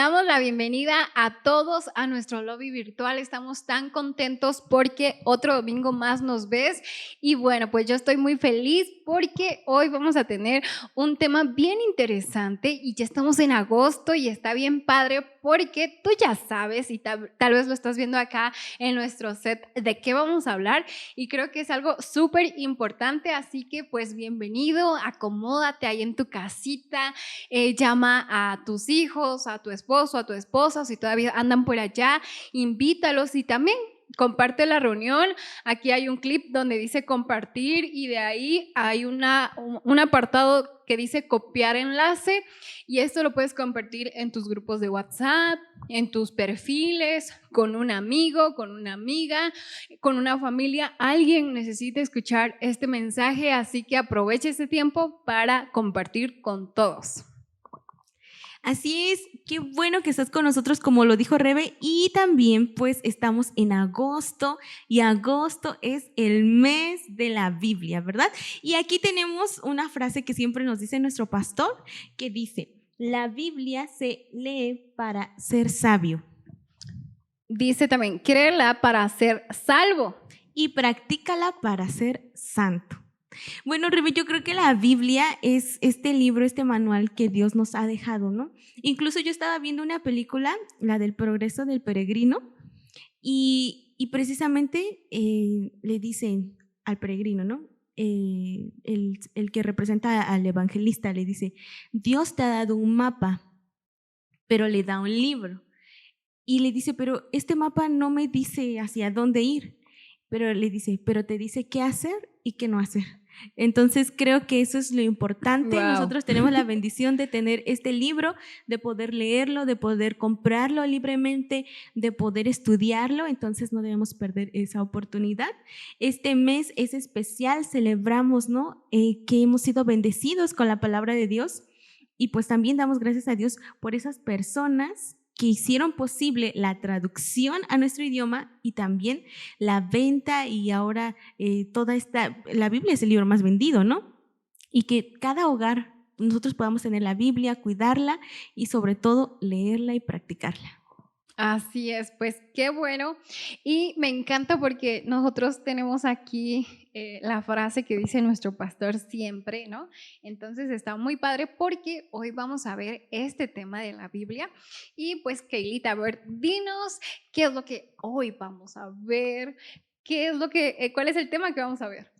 Damos la bienvenida a todos a nuestro lobby virtual. Estamos tan contentos porque otro domingo más nos ves. Y bueno, pues yo estoy muy feliz porque hoy vamos a tener un tema bien interesante y ya estamos en agosto y está bien padre porque tú ya sabes y tal vez lo estás viendo acá en nuestro set de qué vamos a hablar y creo que es algo súper importante, así que pues bienvenido, acomódate ahí en tu casita, llama a tus hijos, a tu esposo, a tu esposa, si todavía andan por allá, invítalos y también comparte la reunión. Aquí hay un clip donde dice compartir y de ahí hay un apartado que dice copiar enlace y esto lo puedes compartir en tus grupos de WhatsApp, en tus perfiles, con un amigo, con una amiga, con una familia. Alguien necesita escuchar este mensaje, así que aprovecha este tiempo para compartir con todos. Así es, qué bueno que estás con nosotros, como lo dijo Rebe, y también pues estamos en agosto y agosto es el mes de la Biblia, ¿verdad? Y aquí tenemos una frase que siempre nos dice nuestro pastor, que dice, la Biblia se lee para ser sabio. Dice también, créela para ser salvo. Y practícala para ser santo. Bueno, Rebe, yo creo que la Biblia es este libro, este manual que Dios nos ha dejado, ¿no? Incluso yo estaba viendo una película, la del progreso del peregrino, y precisamente le dicen al peregrino, ¿no? El que representa al evangelista le dice, Dios te ha dado un mapa, pero le da un libro. Y le dice, pero este mapa no me dice hacia dónde ir, pero le dice, pero te dice qué hacer y qué no hacer. Entonces creo que eso es lo importante. Wow. Nosotros tenemos la bendición de tener este libro, de poder leerlo, de poder comprarlo libremente, de poder estudiarlo, entonces no debemos perder esa oportunidad. Este mes es especial, celebramos, ¿no? Que hemos sido bendecidos con la palabra de Dios y pues también damos gracias a Dios por esas personas que hicieron posible la traducción a nuestro idioma y también la venta y ahora la Biblia es el libro más vendido, ¿no? Y que cada hogar nosotros podamos tener la Biblia, cuidarla y sobre todo leerla y practicarla. Así es, pues qué bueno. Y me encanta porque nosotros tenemos aquí la frase que dice nuestro pastor siempre, ¿no? Entonces está muy padre porque hoy vamos a ver este tema de la Biblia. Y pues, Keilita, a ver, dinos qué es lo que hoy vamos a ver, cuál es el tema que vamos a ver.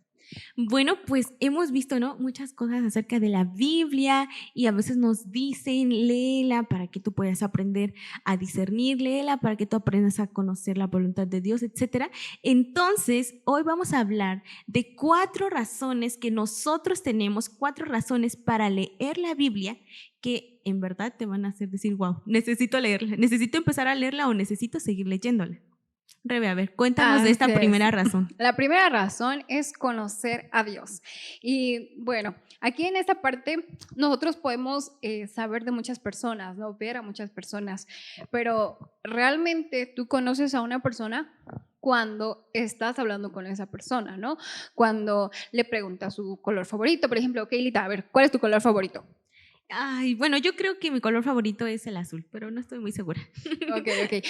Bueno, pues hemos visto, ¿no? Muchas cosas acerca de la Biblia y a veces nos dicen, léela para que tú puedas aprender a discernir, léela para que tú aprendas a conocer la voluntad de Dios, etcétera. Entonces, hoy vamos a hablar de 4 razones que nosotros tenemos, 4 razones para leer la Biblia que en verdad te van a hacer decir, wow, necesito leerla, necesito empezar a leerla o necesito seguir leyéndola. Rebe, a ver, cuéntanos de esta primera razón. La primera razón es conocer a Dios. Y bueno, aquí en esta parte nosotros podemos saber de muchas personas, ¿no? Ver a muchas personas, pero realmente tú conoces a una persona cuando estás hablando con esa persona, ¿no? Cuando le preguntas su color favorito, por ejemplo, Keilita, a ver, ¿cuál es tu color favorito? Ay, bueno, yo creo que mi color favorito es el azul, pero no estoy muy segura. Ok.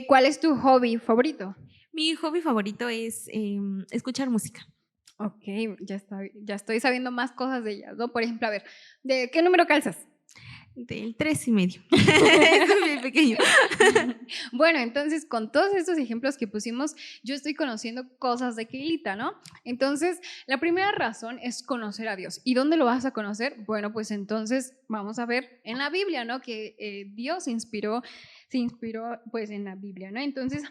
¿Cuál es tu hobby favorito? Mi hobby favorito es escuchar música. Ok, ya estoy sabiendo más cosas de ellas, ¿no? Por ejemplo, a ver, ¿de qué número calzas? Del 3,5. Es muy pequeño. Bueno, entonces con todos estos ejemplos que pusimos, yo estoy conociendo cosas de Keilita, ¿no? Entonces, la primera razón es conocer a Dios. ¿Y dónde lo vas a conocer? Bueno, pues entonces vamos a ver en la Biblia, ¿no? Que Dios se inspiró pues en la Biblia, ¿no? Entonces,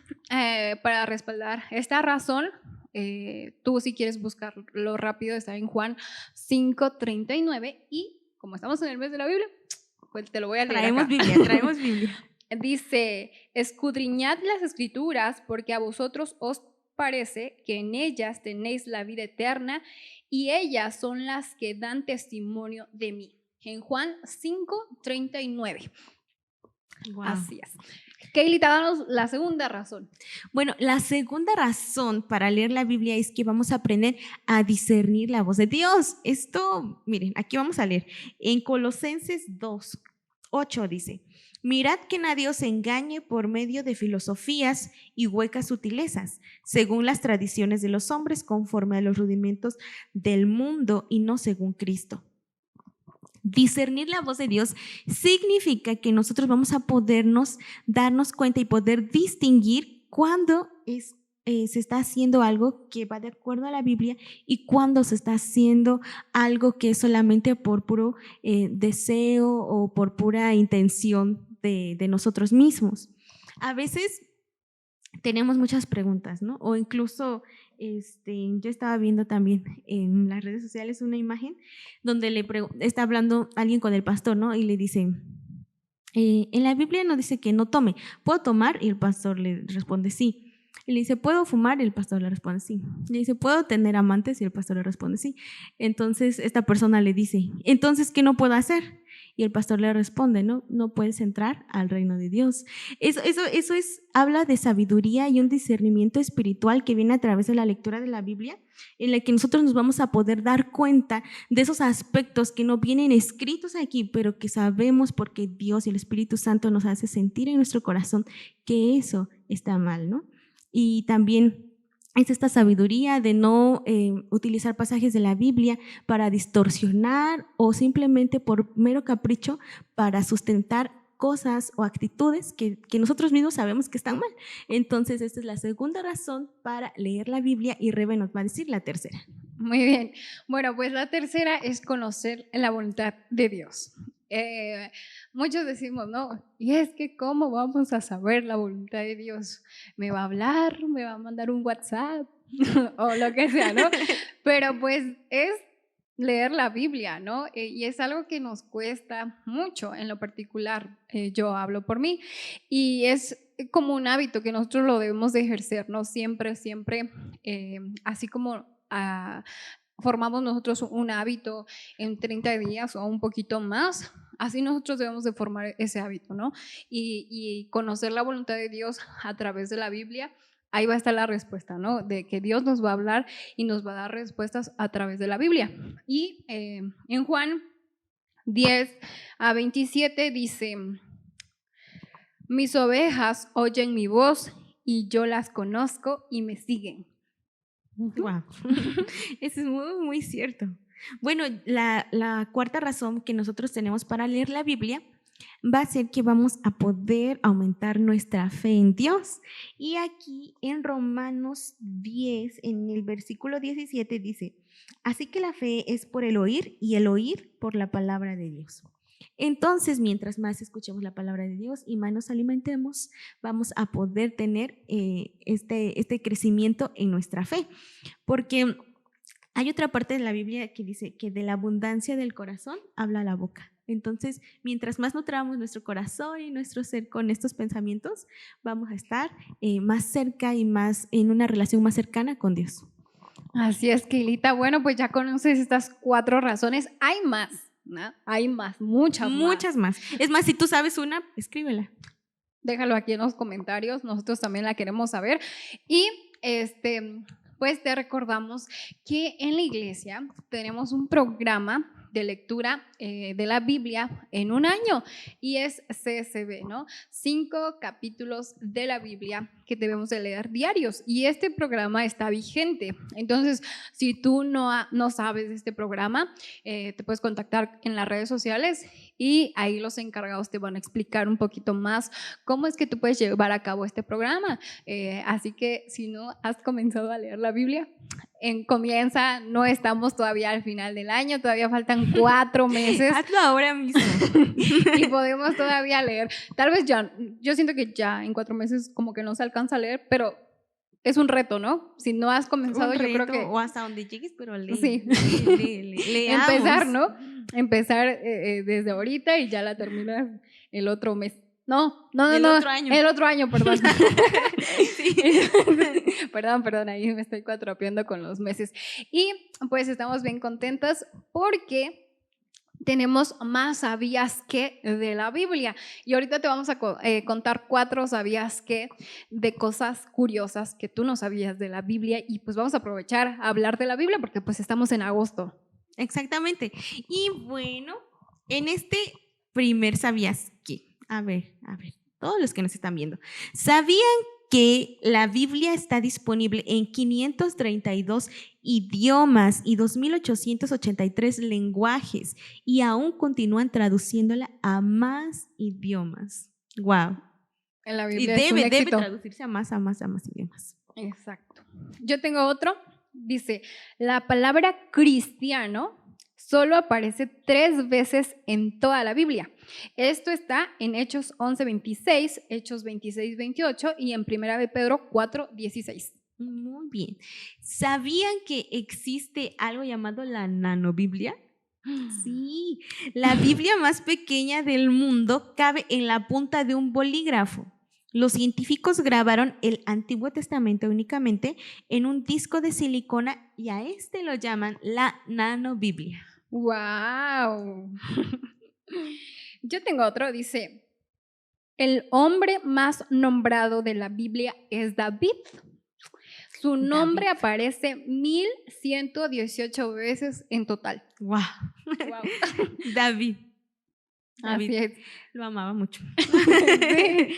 para respaldar esta razón, tú si quieres buscarlo rápido, está en Juan 5:39 y como estamos en el mes de la Biblia, pues te lo voy a leer acá. Traemos Biblia. Dice, escudriñad las escrituras porque a vosotros os parece que en ellas tenéis la vida eterna y ellas son las que dan testimonio de mí. En Juan 5:39. Wow. Así es. Keilita, danos la segunda razón. Bueno, la segunda razón para leer la Biblia es que vamos a aprender a discernir la voz de Dios. Esto, miren, aquí vamos a leer. En Colosenses 2:8 dice, Mirad que nadie os engañe por medio de filosofías y huecas sutilezas, según las tradiciones de los hombres, conforme a los rudimentos del mundo y no según Cristo. Discernir la voz de Dios significa que nosotros vamos a podernos darnos cuenta y poder distinguir cuándo se está haciendo algo que va de acuerdo a la Biblia y cuándo se está haciendo algo que es solamente por puro deseo o por pura intención de nosotros mismos. A veces tenemos muchas preguntas, ¿no? O incluso yo estaba viendo también en las redes sociales una imagen donde está hablando alguien con el pastor, ¿no? Y le dice, en la Biblia no dice que no tome, ¿puedo tomar? Y el pastor le responde sí. Y le dice, ¿puedo fumar? Y el pastor le responde sí. Le dice, ¿puedo tener amantes? Y el pastor le responde sí. Entonces esta persona le dice, ¿entonces qué no puedo hacer? Y el pastor le responde, no puedes entrar al reino de Dios. Eso habla de sabiduría y un discernimiento espiritual que viene a través de la lectura de la Biblia, en la que nosotros nos vamos a poder dar cuenta de esos aspectos que no vienen escritos aquí, pero que sabemos porque Dios y el Espíritu Santo nos hace sentir en nuestro corazón que eso está mal, ¿no? Y también es esta sabiduría de no utilizar pasajes de la Biblia para distorsionar o simplemente por mero capricho para sustentar cosas o actitudes que nosotros mismos sabemos que están mal. Entonces, esta es la segunda razón para leer la Biblia y Rebe nos va a decir la tercera. Muy bien. Bueno, pues la tercera es conocer la voluntad de Dios. Muchos decimos, no, y es que ¿cómo vamos a saber la voluntad de Dios? ¿Me va a hablar? ¿Me va a mandar un WhatsApp? O lo que sea, ¿no? Pero pues es leer la Biblia, ¿no? Y es algo que nos cuesta mucho en lo particular, yo hablo por mí, y es como un hábito que nosotros lo debemos de ejercer, ¿no? Siempre, así como formamos nosotros un hábito en 30 días o un poquito más, así nosotros debemos de formar ese hábito, ¿no? Y conocer la voluntad de Dios a través de la Biblia. Ahí va a estar la respuesta, ¿no? De que Dios nos va a hablar y nos va a dar respuestas a través de la Biblia. Y en Juan 10:27 dice, mis ovejas oyen mi voz y yo las conozco y me siguen. Wow. Eso es muy, muy cierto. Bueno, la cuarta razón que nosotros tenemos para leer la Biblia va a ser que vamos a poder aumentar nuestra fe en Dios. Y aquí en Romanos 10, en el versículo 17 dice, así que la fe es por el oír y el oír por la palabra de Dios. Entonces, mientras más escuchemos la palabra de Dios y más nos alimentemos, vamos a poder tener este crecimiento en nuestra fe. Porque hay otra parte de la Biblia que dice que de la abundancia del corazón habla la boca. Entonces, mientras más nutramos nuestro corazón y nuestro ser con estos pensamientos, vamos a estar más cerca y más en una relación más cercana con Dios. Así es, Keilita. Bueno, pues ya conoces estas 4 razones. Hay más, ¿no? Hay más, muchas más. Es más, si tú sabes una, escríbela. Déjalo aquí en los comentarios, nosotros también la queremos saber. Y pues te recordamos que en la iglesia tenemos un programa de lectura de la Biblia en un año y es CSB, ¿no? 5 capítulos de la Biblia que debemos de leer diarios y este programa está vigente. Entonces, si tú no sabes de este programa, te puedes contactar en las redes sociales y ahí los encargados te van a explicar un poquito más cómo es que tú puedes llevar a cabo este programa. Así que si no has comenzado a leer la Biblia, comienza, no estamos todavía al final del año, todavía faltan 4 meses. Hazlo ahora mismo. Y podemos todavía leer. Tal vez ya, yo siento que ya en 4 meses como que no se alcanza a leer, pero es un reto, ¿no? Si no has comenzado, yo creo que... O hasta donde llegues, pero lee. Sí. Leamos. Empezar, ¿no? Empezar desde ahorita y ya la terminas el otro mes. No. Otro año. El otro año, perdón. Sí. Perdón, ahí me estoy cuatropeando con los meses. Y pues estamos bien contentas porque tenemos más sabías que de la Biblia. Y ahorita te vamos a contar 4 sabías que de cosas curiosas que tú no sabías de la Biblia y pues vamos a aprovechar a hablar de la Biblia porque pues estamos en agosto. Exactamente. Y bueno, en este primer sabías que A ver, todos los que nos están viendo. ¿Sabían que la Biblia está disponible en 532 idiomas y 2.883 lenguajes y aún continúan traduciéndola a más idiomas? Wow. En la Y Biblia es un debe éxito. traducirse a más idiomas. Exacto. Yo tengo otro. Dice, la palabra cristiano solo aparece 3 veces en toda la Biblia. Esto está en Hechos 11:26, Hechos 26:28 y en 1 de Pedro 4:16. Muy bien. ¿Sabían que existe algo llamado la nanobiblia? Sí, la Biblia más pequeña del mundo cabe en la punta de un bolígrafo. Los científicos grabaron el Antiguo Testamento únicamente en un disco de silicona y a este lo llaman la nanobiblia. ¡Wow! Yo tengo otro, dice, el hombre más nombrado de la Biblia es David. Su nombre aparece 1118 veces en total. ¡Wow! Wow. David. Así es. Lo amaba mucho. Sí.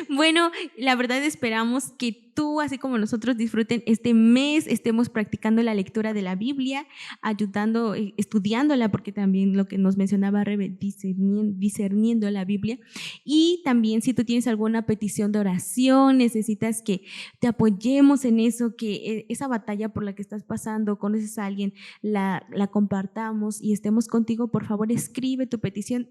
Bueno, la verdad esperamos que tú, así como nosotros, disfruten este mes, estemos practicando la lectura de la Biblia, ayudando, estudiándola, porque también lo que nos mencionaba Rebe, discerniendo la Biblia. Y también si tú tienes alguna petición de oración, necesitas que te apoyemos en eso, que esa batalla por la que estás pasando, conoces a alguien, la compartamos y estemos contigo, por favor escribe tu petición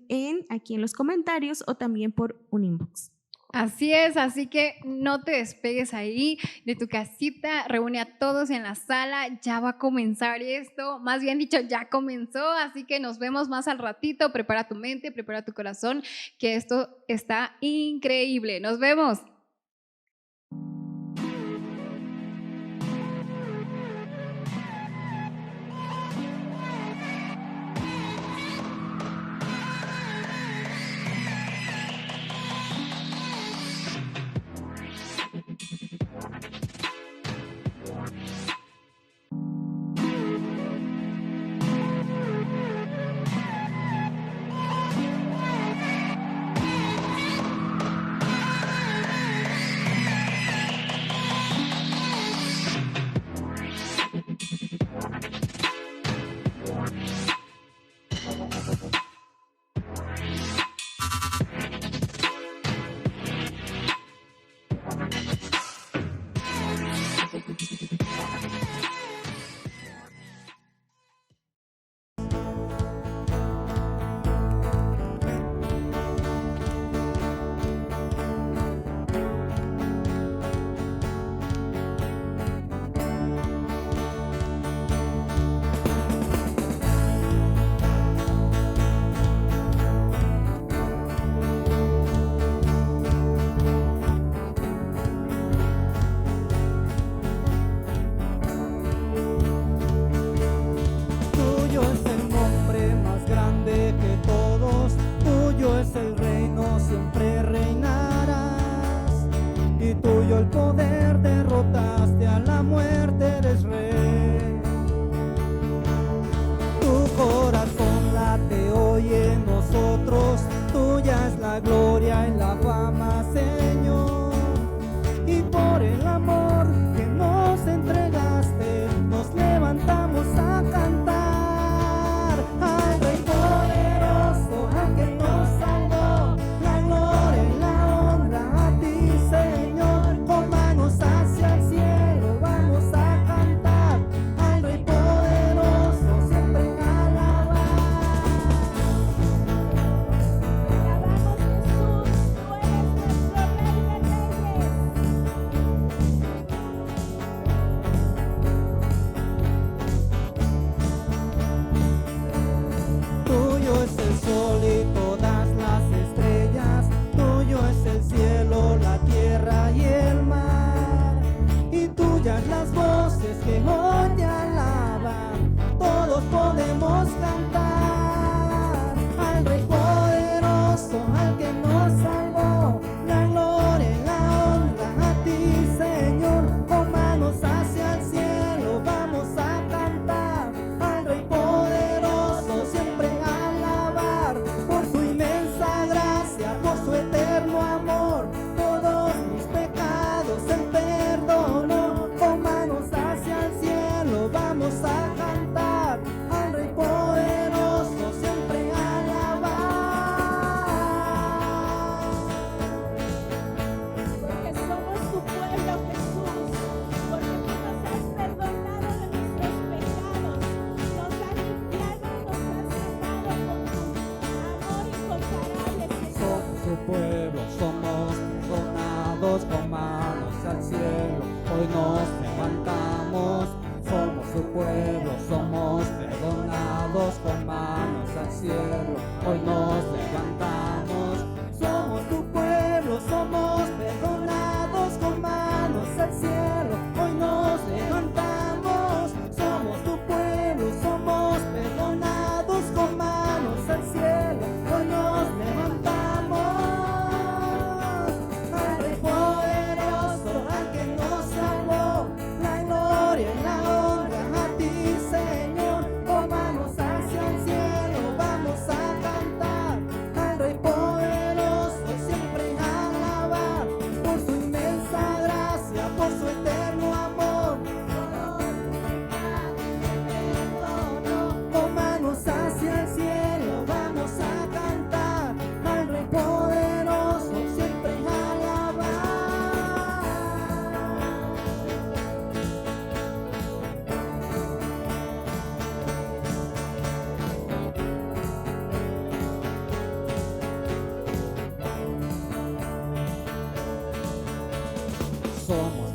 aquí en los comentarios o también por un inbox. Así es, así que no te despegues ahí de tu casita, reúne a todos en la sala, ya va a comenzar esto, más bien dicho, ya comenzó, así que nos vemos más al ratito, prepara tu mente, prepara tu corazón, que esto está increíble, nos vemos.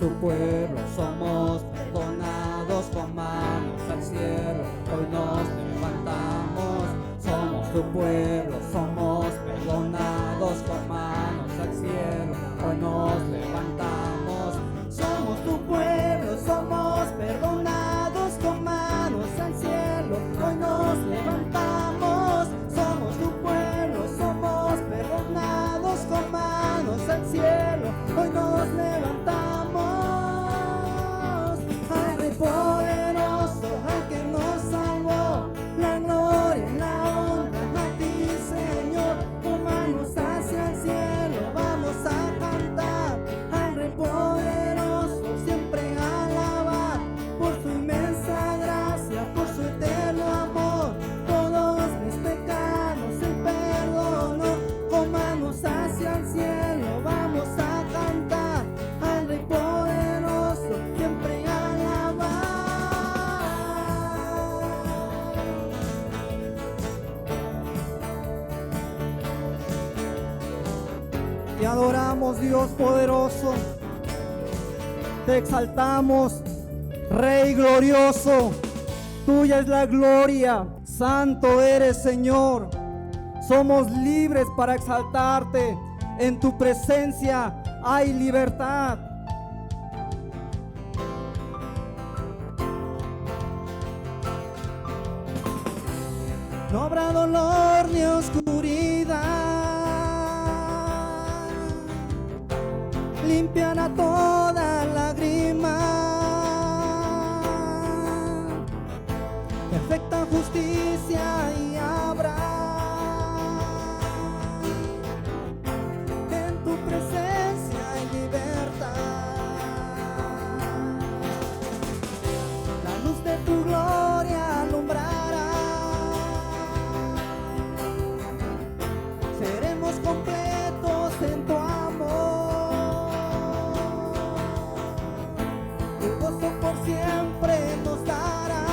tu pueblo, somos perdonados con manos al cielo. Hoy nos levantamos, somos tu pueblo, somos perdonados con manos al cielo. Hoy nos levantamos, somos tu pueblo, somos perdonados con manos al cielo. Hoy nos levantamos, somos tu pueblo, somos perdonados con manos al cielo. Hoy nos levantamos al Rey poderoso, al que nos salvó. La gloria y la honra a ti, Señor. Con manos hacia el cielo vamos a cantar al Rey poderoso, siempre alabar por su inmensa gracia, por su eterno amor. Todos mis pecados Él perdonó. Con manos hacia el cielo vamos a cantar al Rey poderoso, siempre alabar. Te adoramos, Dios poderoso, te exaltamos, Rey glorioso. Tuya es la gloria, santo eres, Señor. Somos libres para exaltarte. En tu presencia hay libertad. No habrá dolor ni oscuridad. Limpiará toda lágrima. Perfecta justicia y habrá en tu presencia hay libertad. La luz de tu gloria alumbrará. Seremos completos en tu amor. Tu gozo por siempre nos dará.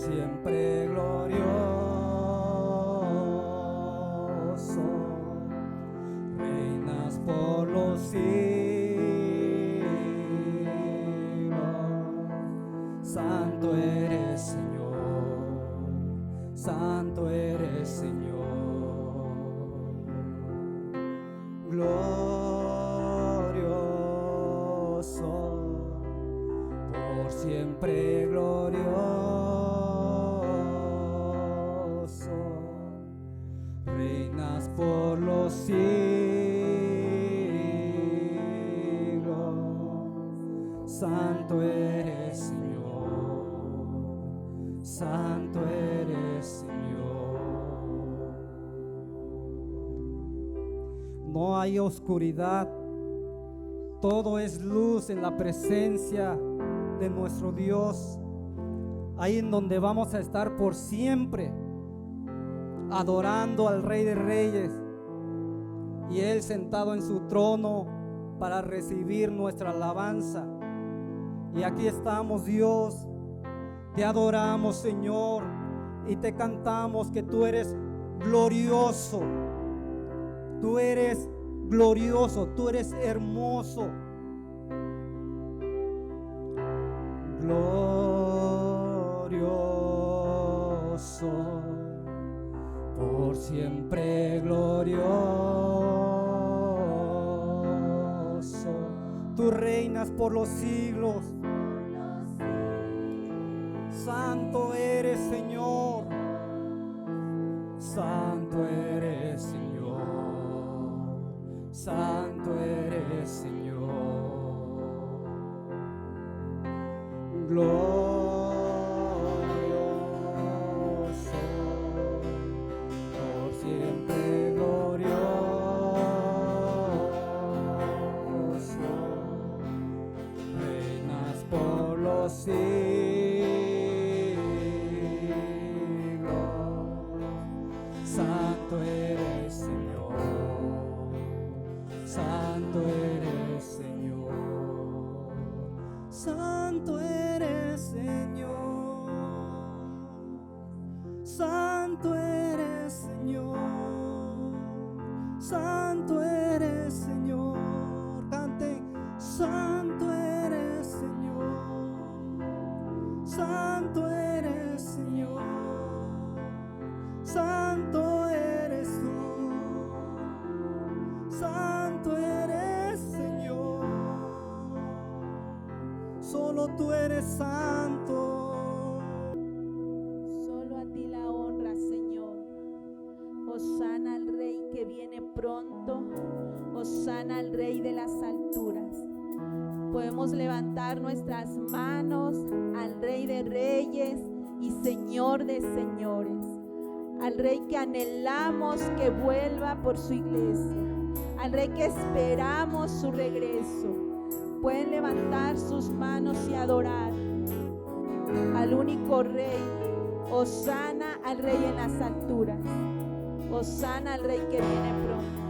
siempre glorioso, reinas por los siglos. Santo eres, Señor, santo eres, Señor. Glorioso, por siempre glorioso, reinas por los siglos. Santo eres, Señor, santo eres, Señor. No hay oscuridad, todo es luz en la presencia de nuestro Dios, ahí en donde vamos a estar por siempre, adorando al Rey de Reyes, y Él sentado en su trono para recibir nuestra alabanza. Y aquí estamos, Dios, te adoramos, Señor, y te cantamos que tú eres glorioso, tú eres glorioso, tú eres hermoso. Glorioso, por siempre glorioso, tú reinas por los siglos. Santo eres, Señor, santo eres, Señor, santo eres, Señor. Glorioso, por siempre glorioso, reinas por los siglos. Santo eres, Señor, santo eres, Señor, santo eres, Señor, santo eres, Señor, santo eres, Señor. Cante, santo eres, Señor, santo eres, Señor, santo eres tú, santo eres, Señor. Solo tú eres santo. Solo a ti la honra, Señor. Hosana al Rey que viene pronto. Hosana al Rey de las alturas. Podemos levantar nuestras manos al Rey de Reyes y Señor de señores. Al Rey que anhelamos que vuelva por su iglesia. Al Rey que esperamos su regreso. Pueden levantar sus manos y adorar al único Rey. Hosana al Rey en las alturas. Hosana al Rey que viene pronto.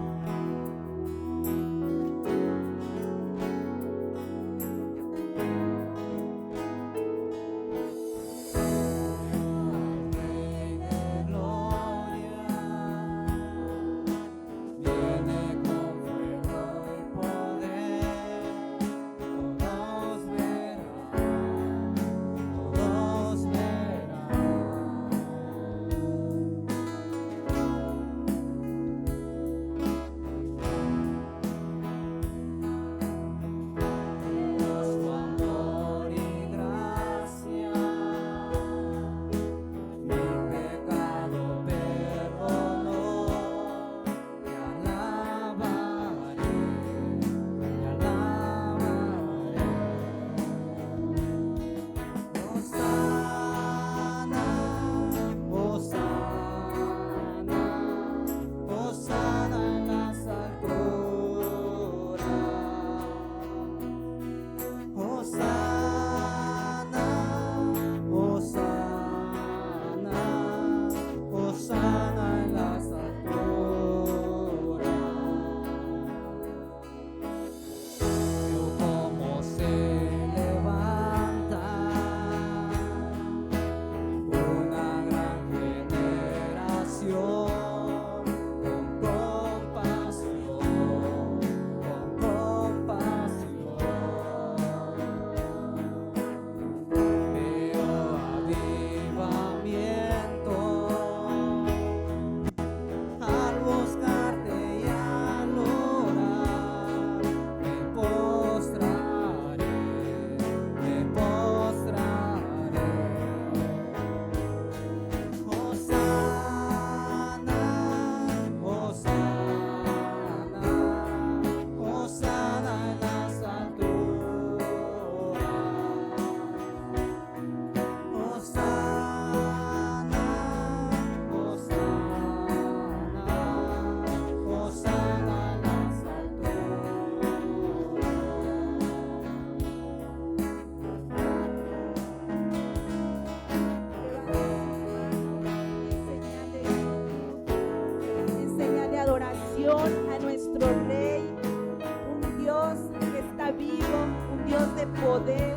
poder,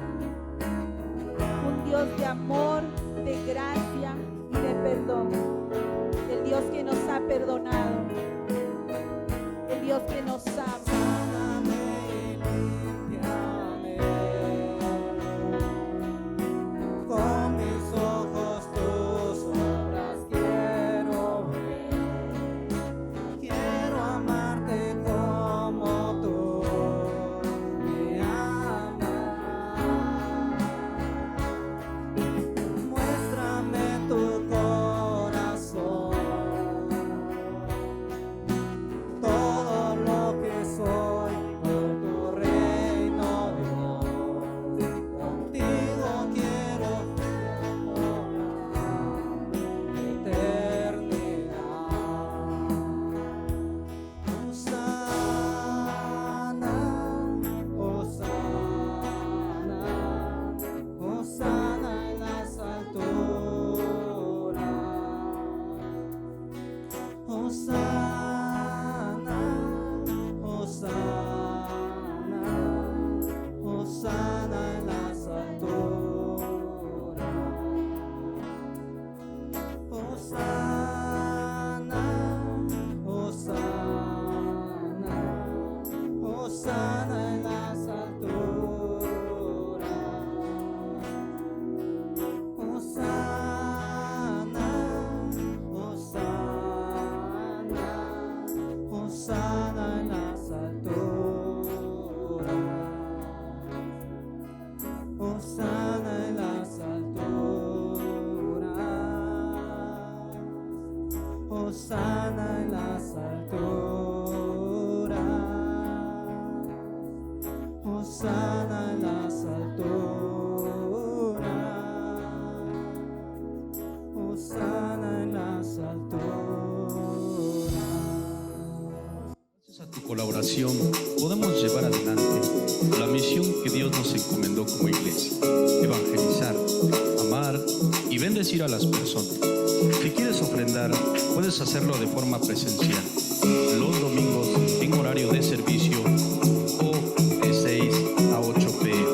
un Dios de amor, de gracia y de perdón. El Dios que nos ha perdonado, el Dios que nos ama. Con mis ojos tus obras quiero ver. Quiero amarte como tú me amas. Muéstrame tu corazón, todo lo que soy por tu reino, Dios. Contigo quiero eternidad. Hosana, Hosana, Hosana en las alturas. Hosana, Hosana, Hosana en las alturas. Hosana, Hosana, Hosana en las alturas. Hosana, Hosana, Hosana en las alturas. Hosana en las alturas. Hosana en las alturas. Hosana en las alturas. Hosana en las alturas. Gracias a tu colaboración podemos llevar adelante la misión que Dios nos encomendó como iglesia: evangelizar, amar y bendecir a las personas. Si quieres ofrendar, puedes hacerlo de forma presencial los domingos en horario de servicio o de 6 a 8 p.m.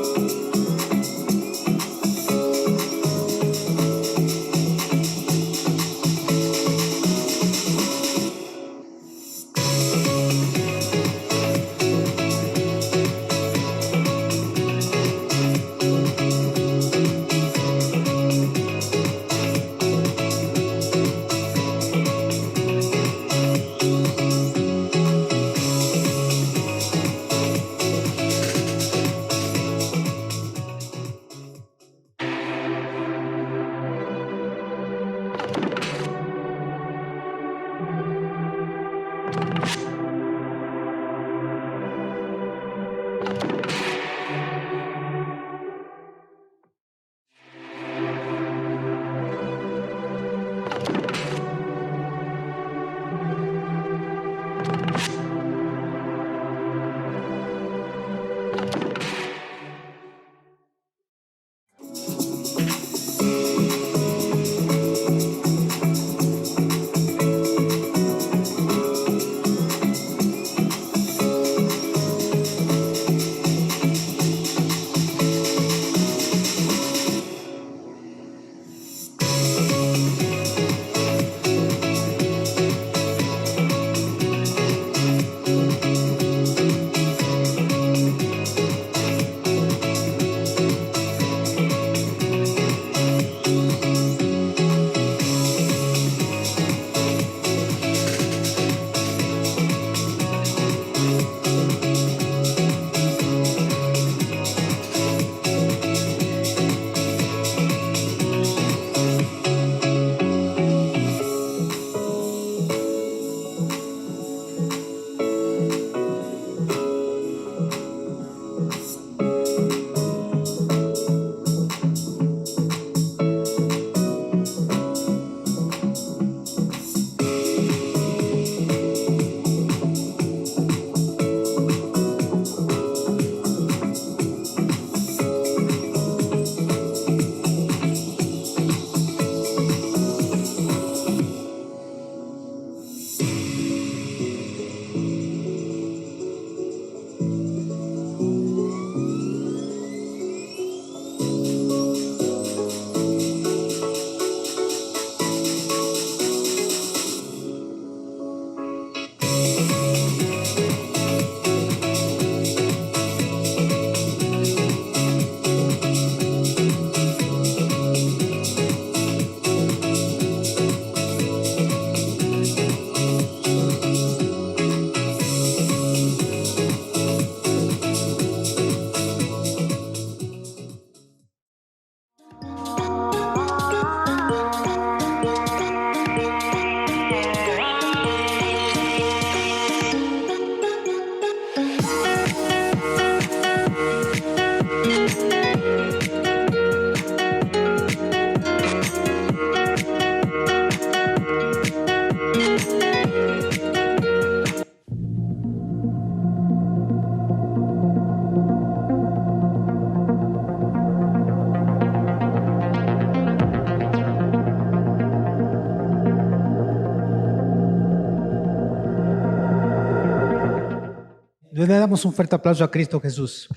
Le damos un fuerte aplauso a Cristo Jesús.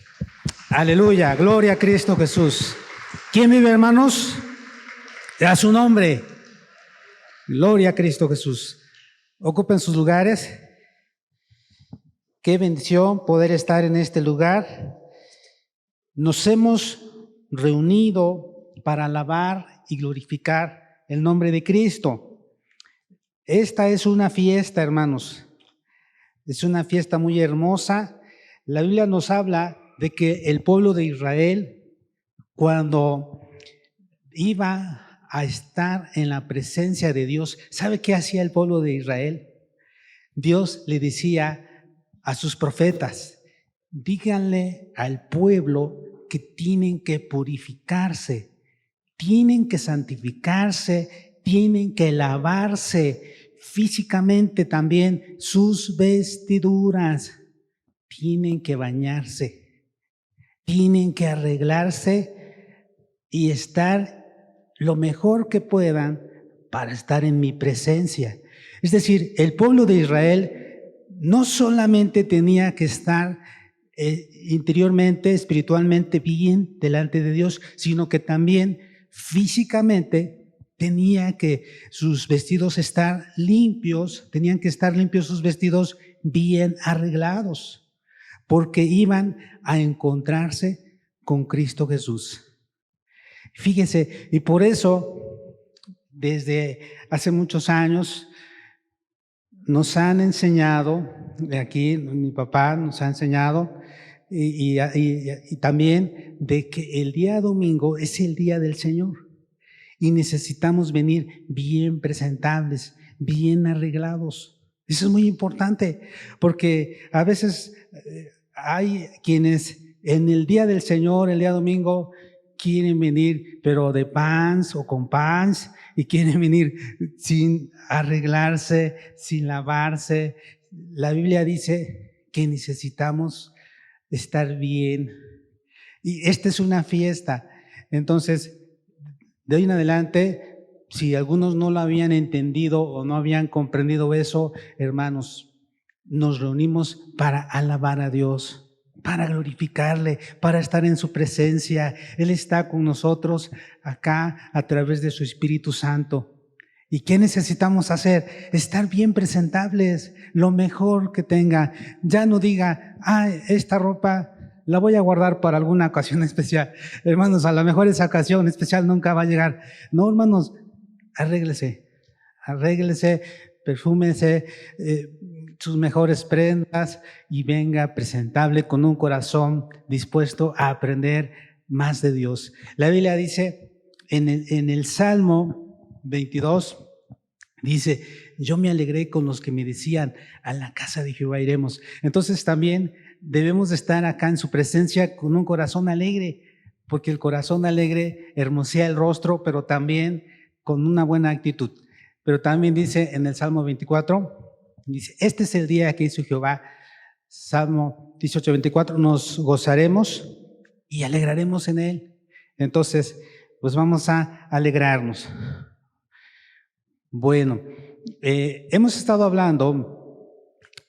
Aleluya, gloria a Cristo Jesús. ¿Quién vive, hermanos? A su nombre. Gloria a Cristo Jesús. Ocupen sus lugares. Qué bendición poder estar en este lugar. Nos hemos reunido para alabar y glorificar el nombre de Cristo. Esta es una fiesta, hermanos. Es una fiesta muy hermosa. La Biblia nos habla de que el pueblo de Israel, cuando iba a estar en la presencia de Dios, ¿sabe qué hacía el pueblo de Israel? Dios le decía a sus profetas: díganle al pueblo que tienen que purificarse, tienen que santificarse, tienen que lavarse físicamente también sus vestiduras, tienen que bañarse, tienen que arreglarse y estar lo mejor que puedan para estar en mi presencia. Es decir, el pueblo de Israel no solamente tenía que estar interiormente, espiritualmente bien delante de Dios, sino que también físicamente tenía que sus vestidos estar limpios, tenían que estar limpios sus vestidos, bien arreglados, porque iban a encontrarse con Cristo Jesús. Fíjense, y por eso desde hace muchos años nos han enseñado, aquí mi papá nos ha enseñado, y también de que el día domingo es el día del Señor y necesitamos venir bien presentables, bien arreglados. Eso es muy importante, porque a veces hay quienes en el día del Señor, el día domingo, quieren venir pero de pants o con pants, y quieren venir sin arreglarse, sin lavarse. La Biblia dice que necesitamos estar bien, y esta es una fiesta. Entonces, de hoy en adelante, si algunos no lo habían entendido o no habían comprendido eso, hermanos, nos reunimos para alabar a Dios, para glorificarle, para estar en su presencia. Él está con nosotros acá a través de su Espíritu Santo. ¿Y qué necesitamos hacer? Estar bien presentables, lo mejor que tenga. Ya no diga, esta ropa la voy a guardar para alguna ocasión especial. Hermanos, a lo mejor esa ocasión especial nunca va a llegar. No, hermanos, arréglese, perfúmese, sus mejores prendas y venga presentable con un corazón dispuesto a aprender más de Dios. La Biblia dice en el Salmo 22, dice: yo me alegré con los que me decían, a la casa de Jehová iremos. Entonces también debemos de estar acá en su presencia con un corazón alegre, porque el corazón alegre hermosea el rostro, pero también con una buena actitud. Pero también dice en el Salmo 24, dice: este es el día que hizo Jehová. Salmo 18, 24, nos gozaremos y alegraremos en él. Entonces, pues vamos a alegrarnos. Bueno, hemos estado hablando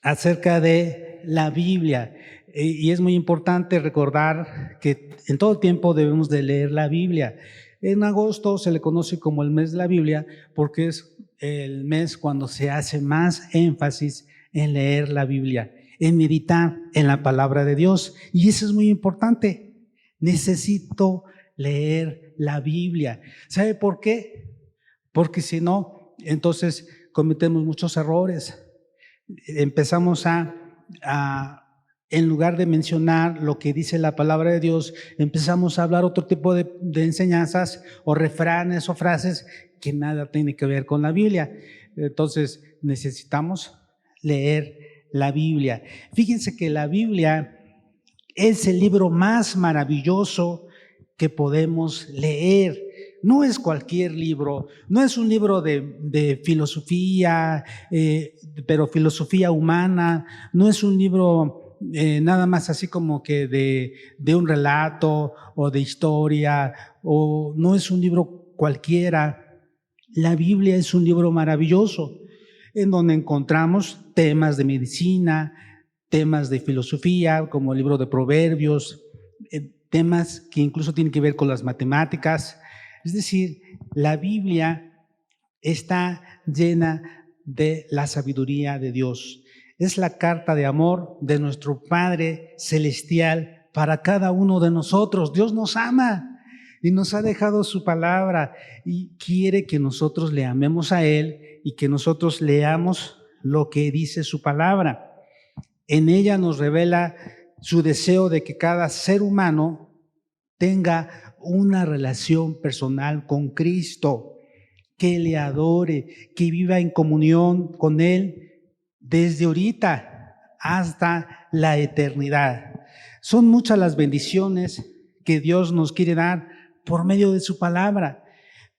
acerca de la Biblia, y es muy importante recordar que en todo tiempo debemos de leer la Biblia. En agosto se le conoce como el mes de la Biblia porque es el mes cuando se hace más énfasis en leer la Biblia, en meditar en la palabra de Dios, y eso es muy importante. Necesito leer la Biblia. ¿Sabe por qué? Porque si no, entonces cometemos muchos errores. Empezamos en lugar de mencionar lo que dice la palabra de Dios, empezamos a hablar otro tipo de enseñanzas o refranes o frases que nada tiene que ver con la Biblia. Entonces necesitamos leer la Biblia. Fíjense que la Biblia es el libro más maravilloso que podemos leer. No es cualquier libro, no es un libro de filosofía, pero filosofía humana, no es un libro nada más así como que de un relato o de historia, o no es un libro cualquiera. La Biblia es un libro maravilloso en donde encontramos temas de medicina, temas de filosofía, como el libro de Proverbios, temas que incluso tienen que ver con las matemáticas. Es decir, la Biblia está llena de la sabiduría de Dios. Es la carta de amor de nuestro Padre Celestial para cada uno de nosotros. Dios nos ama y nos ha dejado su palabra y quiere que nosotros le amemos a Él y que nosotros leamos lo que dice su palabra. En ella nos revela su deseo de que cada ser humano tenga una relación personal con Cristo, que le adore, que viva en comunión con Él desde ahorita hasta la eternidad. Son muchas las bendiciones que Dios nos quiere dar por medio de su palabra,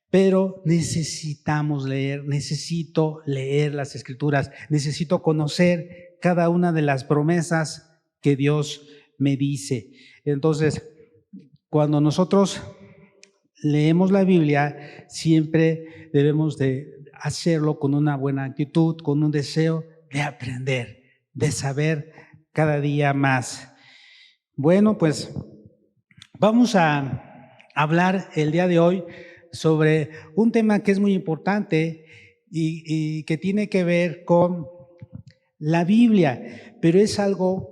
pero necesitamos leer, necesito leer las Escrituras, necesito conocer cada una de las promesas que Dios me dice. Entonces, cuando nosotros leemos la Biblia, siempre debemos de hacerlo con una buena actitud, con un deseo de aprender, de saber cada día más. Bueno, pues vamos a hablar el día de hoy sobre un tema que es muy importante y que tiene que ver con la Biblia, pero es algo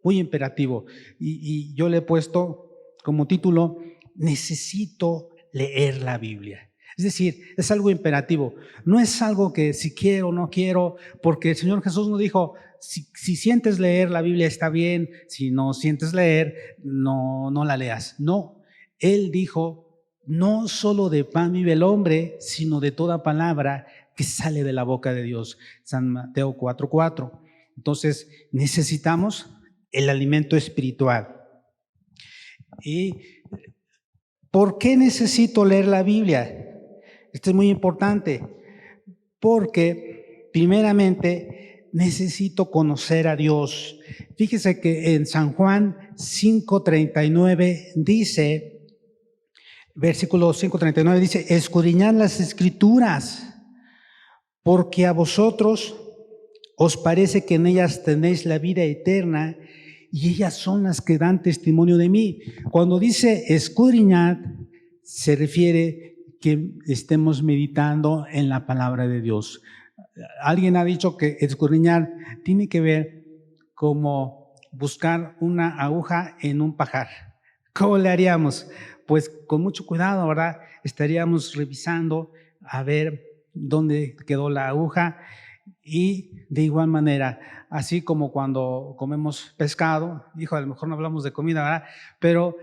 muy imperativo y yo le he puesto como título: necesito leer la Biblia. Es decir, es algo imperativo, no es algo que si quiero o no quiero, porque el Señor Jesús nos dijo, si sientes leer la Biblia está bien, si no sientes leer, no la leas. No, Él dijo, no solo de pan vive el hombre, sino de toda palabra que sale de la boca de Dios. San Mateo 4:4. Entonces necesitamos el alimento espiritual. ¿Y por qué necesito leer la Biblia? Esto es muy importante, porque primeramente necesito conocer a Dios. Fíjese que en San Juan 5:39 dice, versículo 5:39 dice, escudriñad las Escrituras, porque a vosotros os parece que en ellas tenéis la vida eterna, y ellas son las que dan testimonio de mí. Cuando dice escudriñad, se refiere que estemos meditando en la palabra de Dios. Alguien ha dicho que escudriñar tiene que ver como buscar una aguja en un pajar. ¿Cómo le haríamos? Pues con mucho cuidado, ¿verdad? Estaríamos revisando a ver dónde quedó la aguja. Y de igual manera, así como cuando comemos pescado, a lo mejor no hablamos de comida, ¿verdad? Pero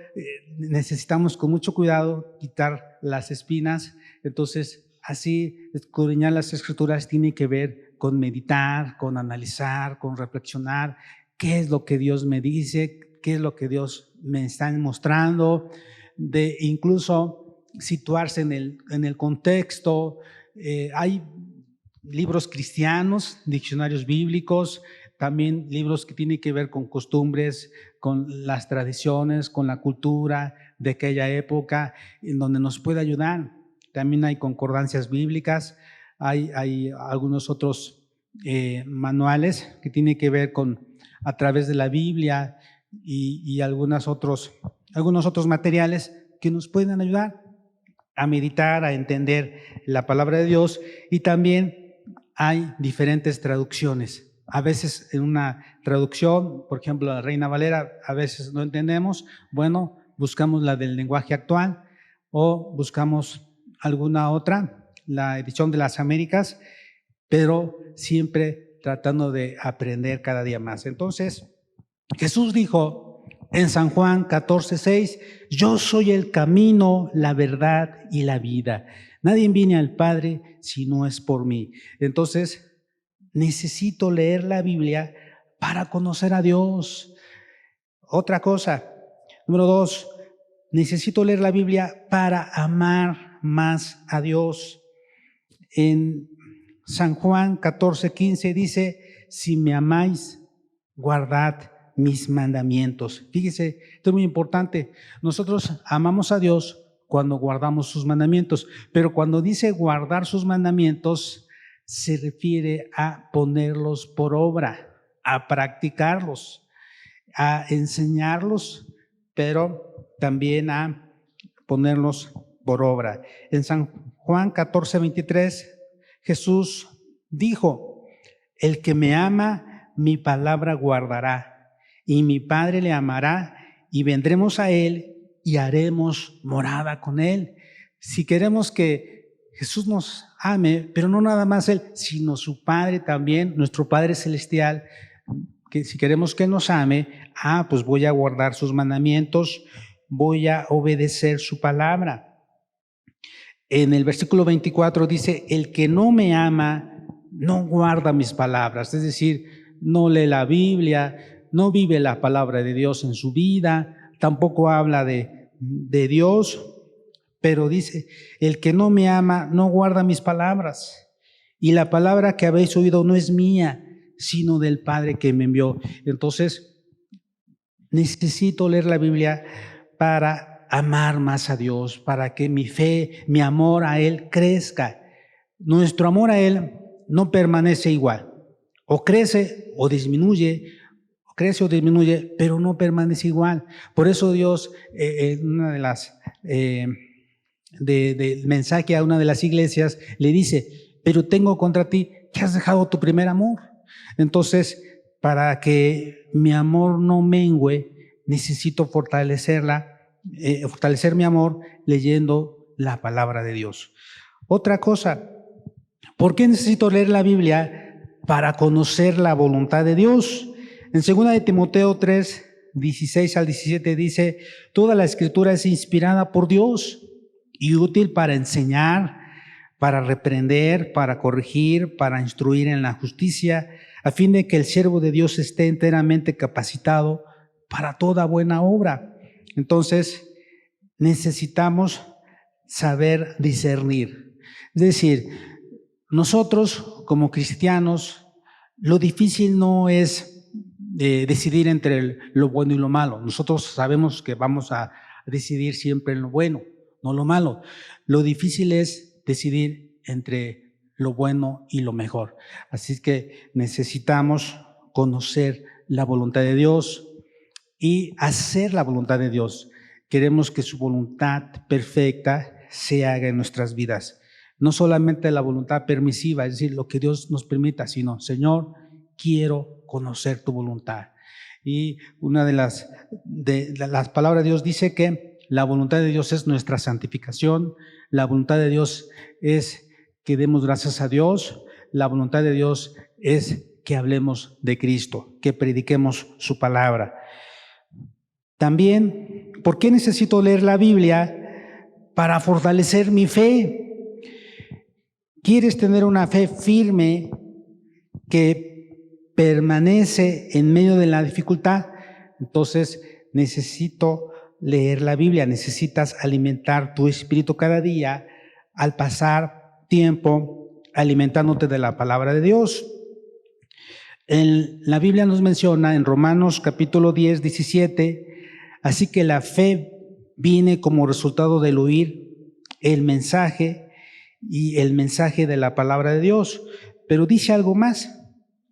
necesitamos con mucho cuidado quitar las espinas. Entonces, así escudriñar las Escrituras tiene que ver con meditar, con analizar, con reflexionar. ¿Qué es lo que Dios me dice? ¿Qué es lo que Dios me está mostrando? De incluso situarse en el contexto. Hay libros cristianos, diccionarios bíblicos, también libros que tienen que ver con costumbres, con las tradiciones, con la cultura de aquella época, en donde nos puede ayudar. También hay concordancias bíblicas, hay algunos otros manuales que tienen que ver con a través de la Biblia y algunos otros materiales que nos pueden ayudar a meditar, a entender la palabra de Dios. Y también hay diferentes traducciones. A veces en una traducción, por ejemplo, la Reina Valera, a veces no entendemos. Bueno, buscamos la del lenguaje actual o buscamos alguna otra, la edición de las Américas, pero siempre tratando de aprender cada día más. Entonces, Jesús dijo en San Juan 14:6, yo soy el camino, la verdad y la vida. Nadie viene al Padre si no es por mí. Entonces, necesito leer la Biblia para conocer a Dios. Otra cosa, número 2, necesito leer la Biblia para amar más a Dios. En San Juan 14:15 dice, si me amáis, guardad mis mandamientos. Fíjese, esto es muy importante. Nosotros amamos a Dios cuando guardamos sus mandamientos, pero cuando dice guardar sus mandamientos, se refiere a ponerlos por obra. a practicarlos, a enseñarlos, pero también a ponerlos por obra. En San Juan 14:23, Jesús dijo: el que me ama, mi palabra guardará, y mi Padre le amará, y vendremos a él y haremos morada con él. Si queremos que Jesús nos ame, pero no nada más él, sino su Padre también, nuestro Padre Celestial, que si queremos que nos ame, pues voy a guardar sus mandamientos, voy a obedecer su palabra. En el versículo 24 dice: el que no me ama no guarda mis palabras, es decir, no lee la Biblia, no vive la palabra de Dios en su vida, tampoco habla de Dios, pero dice: el que no me ama no guarda mis palabras, y la palabra que habéis oído no es mía, sino del Padre que me envió. Entonces, necesito leer la Biblia para amar más a Dios, para que mi fe, mi amor a Él crezca. Nuestro amor a Él no permanece igual, o crece o disminuye, pero no permanece igual. Por eso Dios, una de las del mensaje a una de las iglesias, le dice: pero tengo contra ti que has dejado tu primer amor. Entonces, para que mi amor no mengüe, necesito fortalecer mi amor leyendo la palabra de Dios. Otra cosa, ¿por qué necesito leer la Biblia? Para conocer la voluntad de Dios. En 2 de Timoteo 3, 16 al 17 dice: toda la escritura es inspirada por Dios y útil para enseñar, para reprender, para corregir, para instruir en la justicia, a fin de que el siervo de Dios esté enteramente capacitado para toda buena obra. Entonces, necesitamos saber discernir. Es decir, nosotros como cristianos, lo difícil no es decidir entre lo bueno y lo malo. Nosotros sabemos que vamos a decidir siempre en lo bueno, no lo malo. Lo difícil es decidir entre lo bueno y lo mejor. Así es que necesitamos conocer la voluntad de Dios y hacer la voluntad de Dios. Queremos que su voluntad perfecta se haga en nuestras vidas. No solamente la voluntad permisiva, es decir, lo que Dios nos permita, sino: Señor, quiero conocer tu voluntad. Y una de las palabras de Dios dice que la voluntad de Dios es nuestra santificación, la voluntad de Dios es que demos gracias a Dios, la voluntad de Dios es que hablemos de Cristo, que prediquemos su palabra. También, ¿por qué necesito leer la Biblia? Para fortalecer mi fe. ¿Quieres tener una fe firme que permanece en medio de la dificultad? Entonces necesito leer la Biblia, necesitas alimentar tu espíritu cada día al pasar tiempo alimentándote de la palabra de Dios. La Biblia nos menciona en Romanos capítulo 10, 17, así que la fe viene como resultado del oír el mensaje y el mensaje de la palabra de Dios. Pero dice algo más.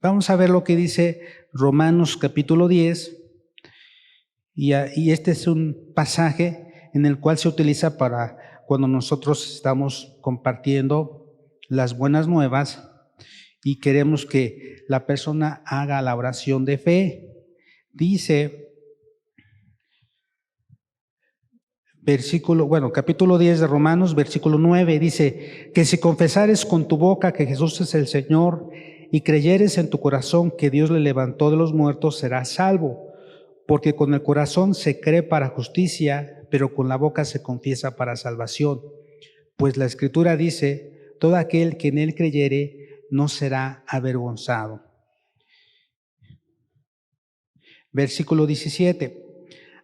Vamos a ver lo que dice Romanos capítulo 10. Y este es un pasaje en el cual se utiliza para cuando nosotros estamos compartiendo las buenas nuevas y queremos que la persona haga la oración de fe. Dice, capítulo 10 de Romanos, versículo 9, dice: que si confesares con tu boca que Jesús es el Señor y creyeres en tu corazón que Dios le levantó de los muertos, serás salvo. Porque con el corazón se cree para justicia, pero con la boca se confiesa para salvación. Pues la Escritura dice: todo aquel que en él creyere no será avergonzado. Versículo 17.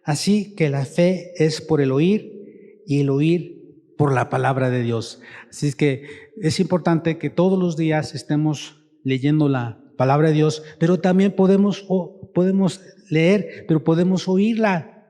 Así que la fe es por el oír y el oír por la palabra de Dios. Así es que es importante que todos los días estemos leyendo la palabra de Dios, pero también podemos leer, pero podemos oírla.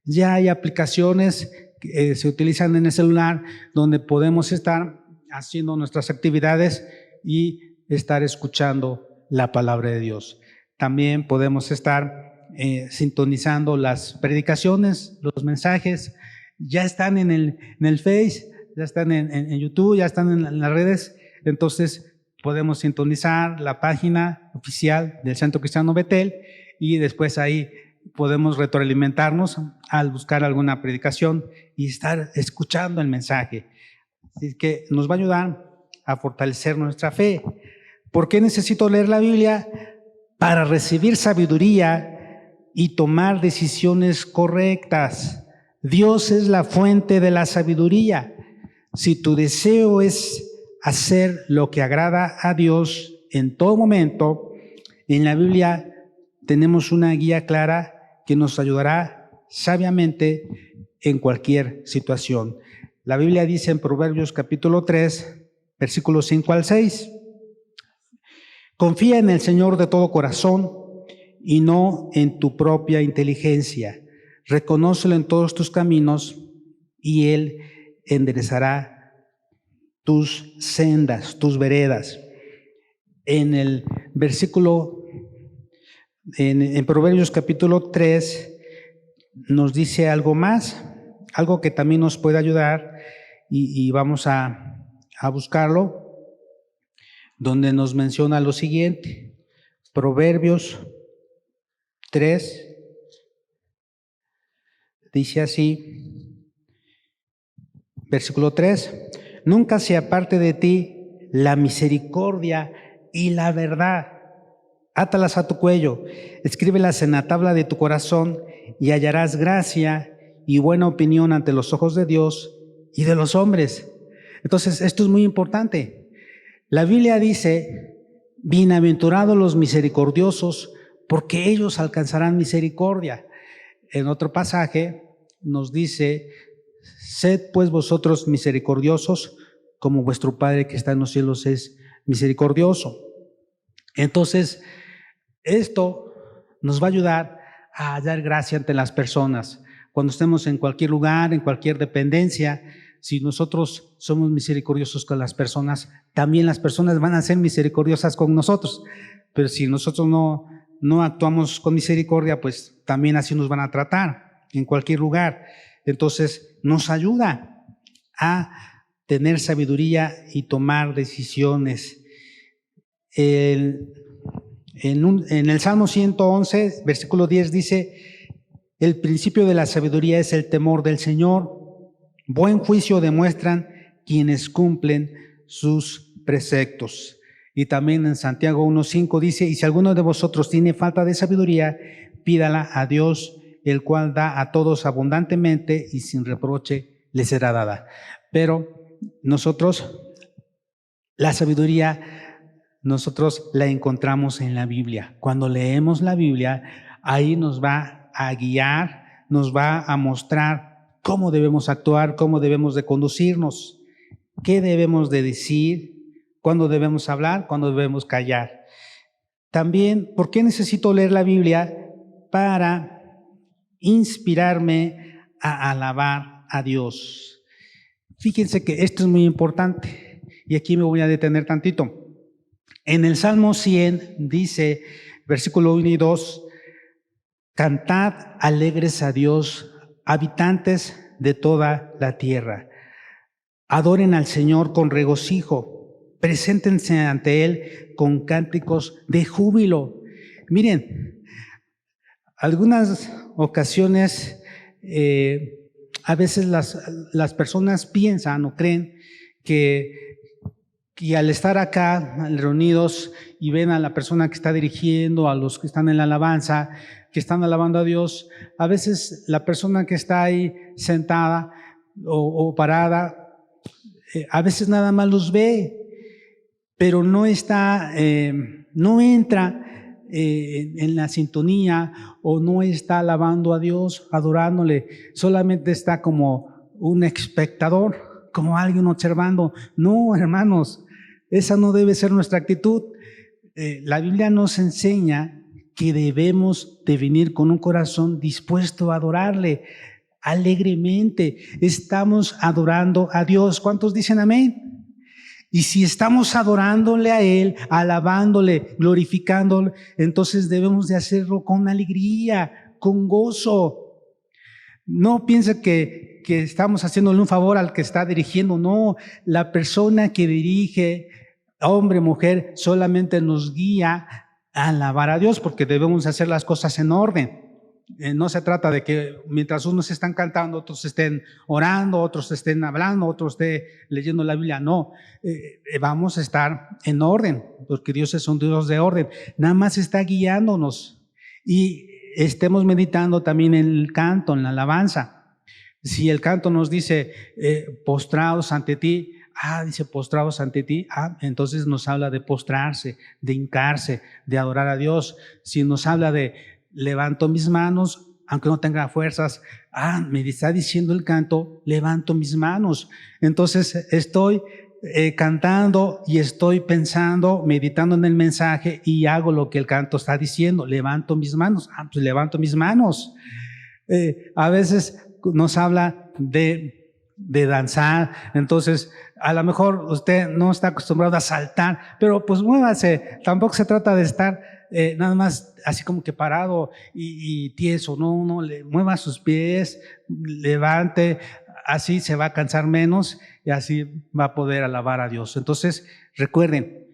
Ya hay aplicaciones que se utilizan en el celular donde podemos estar haciendo nuestras actividades y estar escuchando la palabra de Dios. También podemos estar sintonizando las predicaciones, los mensajes. Ya están en el Face, ya están en YouTube, ya están en las redes. Entonces podemos sintonizar la página oficial del Centro Cristiano Betel y después ahí podemos retroalimentarnos al buscar alguna predicación y estar escuchando el mensaje. Así que nos va a ayudar a fortalecer nuestra fe. ¿Por qué necesito leer la Biblia? Para recibir sabiduría y tomar decisiones correctas. Dios es la fuente de la sabiduría. Si tu deseo es hacer lo que agrada a Dios en todo momento, en la Biblia tenemos una guía clara que nos ayudará sabiamente en cualquier situación. La Biblia dice en Proverbios capítulo 3, versículos 5 al 6, confía en el Señor de todo corazón y no en tu propia inteligencia. Reconócelo en todos tus caminos y Él enderezará tus sendas, tus veredas. En el versículo, en Proverbios capítulo 3, nos dice algo más, algo que también nos puede ayudar y vamos a buscarlo, donde nos menciona lo siguiente. Proverbios 3 dice así, versículo 3, nunca se aparte de ti la misericordia y la verdad. Átalas a tu cuello, escríbelas en la tabla de tu corazón y hallarás gracia y buena opinión ante los ojos de Dios y de los hombres. Entonces, esto es muy importante. La Biblia dice, bienaventurados los misericordiosos, porque ellos alcanzarán misericordia. En otro pasaje nos dice, sed pues vosotros misericordiosos, como vuestro Padre que está en los cielos es misericordioso. Entonces, esto nos va a ayudar a dar gracia ante las personas. Cuando estemos en cualquier lugar, en cualquier dependencia, si nosotros somos misericordiosos con las personas, también las personas van a ser misericordiosas con nosotros. Pero si nosotros no actuamos con misericordia, pues también así nos van a tratar en cualquier lugar. Entonces, nos ayuda a tener sabiduría y tomar decisiones. En el Salmo 111, versículo 10 dice, el principio de la sabiduría es el temor del Señor. Buen juicio demuestran quienes cumplen sus preceptos. Y también en Santiago 1:5 dice, y si alguno de vosotros tiene falta de sabiduría, pídala a Dios, el cual da a todos abundantemente y sin reproche le será dada. Pero nosotros, la sabiduría, nosotros la encontramos en la Biblia. Cuando leemos la Biblia, ahí nos va a guiar, nos va a mostrar cómo debemos actuar, cómo debemos de conducirnos, qué debemos de decir, cuándo debemos hablar, cuándo debemos callar. También, ¿por qué necesito leer la Biblia? Para inspirarme a alabar a Dios. Fíjense que esto es muy importante y aquí me voy a detener tantito. En el Salmo 100 dice, versículo 1 y 2, cantad alegres a Dios, habitantes de toda la tierra. Adoren al Señor con regocijo, preséntense ante Él con cánticos de júbilo. Miren, algunas ocasiones, a veces las personas piensan o creen que al estar acá reunidos y ven a la persona que está dirigiendo, a los que están en la alabanza, que están alabando a Dios, a veces la persona que está ahí sentada o parada, a veces nada más los ve, pero no está, no entra en la sintonía o no está alabando a Dios, adorándole, solamente está como un espectador, como alguien observando. No, hermanos, esa no debe ser nuestra actitud. La Biblia nos enseña que debemos de venir con un corazón dispuesto a adorarle alegremente. Estamos adorando a Dios. ¿Cuántos dicen amén? Y si estamos adorándole a Él, alabándole, glorificándole, entonces debemos de hacerlo con alegría, con gozo. No piense que estamos haciéndole un favor al que está dirigiendo. No, la persona que dirige, hombre, mujer, solamente nos guía a alabar a Dios, porque debemos hacer las cosas en orden. No se trata de que mientras unos están cantando, otros estén orando, otros estén hablando, otros estén leyendo la Biblia. No, vamos a estar en orden, porque Dios es un Dios de orden. Nada más está guiándonos, y estemos meditando también en el canto, en la alabanza. Si el canto nos dice postrados ante ti, dice postrados ante ti, entonces nos habla de postrarse, de hincarse, de adorar a Dios. Si nos habla de levanto mis manos, aunque no tenga fuerzas, me está diciendo el canto, levanto mis manos. Entonces estoy cantando y estoy pensando, meditando en el mensaje, y hago lo que el canto está diciendo, levanto mis manos. Pues levanto mis manos. A veces nos habla de danzar, entonces a lo mejor usted no está acostumbrado a saltar, pero pues muévase. Tampoco se trata de estar nada más así como que parado y tieso. No, mueva sus pies, levante, así se va a cansar menos y así va a poder alabar a Dios. Entonces recuerden,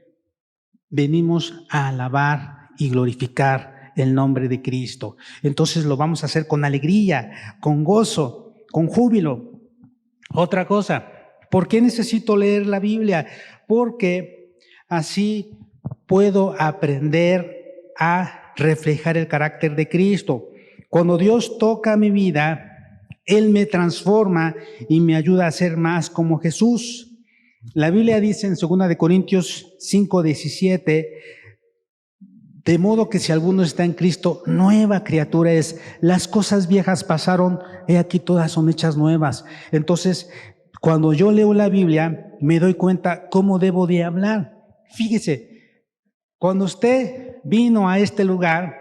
venimos a alabar y glorificar el nombre de Cristo. Entonces lo vamos a hacer con alegría, con gozo, con júbilo. Otra cosa, ¿por qué necesito leer la Biblia? Porque así puedo aprender a reflejar el carácter de Cristo. Cuando Dios toca mi vida, Él me transforma y me ayuda a ser más como Jesús. La Biblia dice en 2 Corintios 5:17, de modo que si alguno está en Cristo, nueva criatura es. Las cosas viejas pasaron, he aquí todas son hechas nuevas. Entonces, cuando yo leo la Biblia, me doy cuenta cómo debo de hablar. Fíjese, cuando usted vino a este lugar,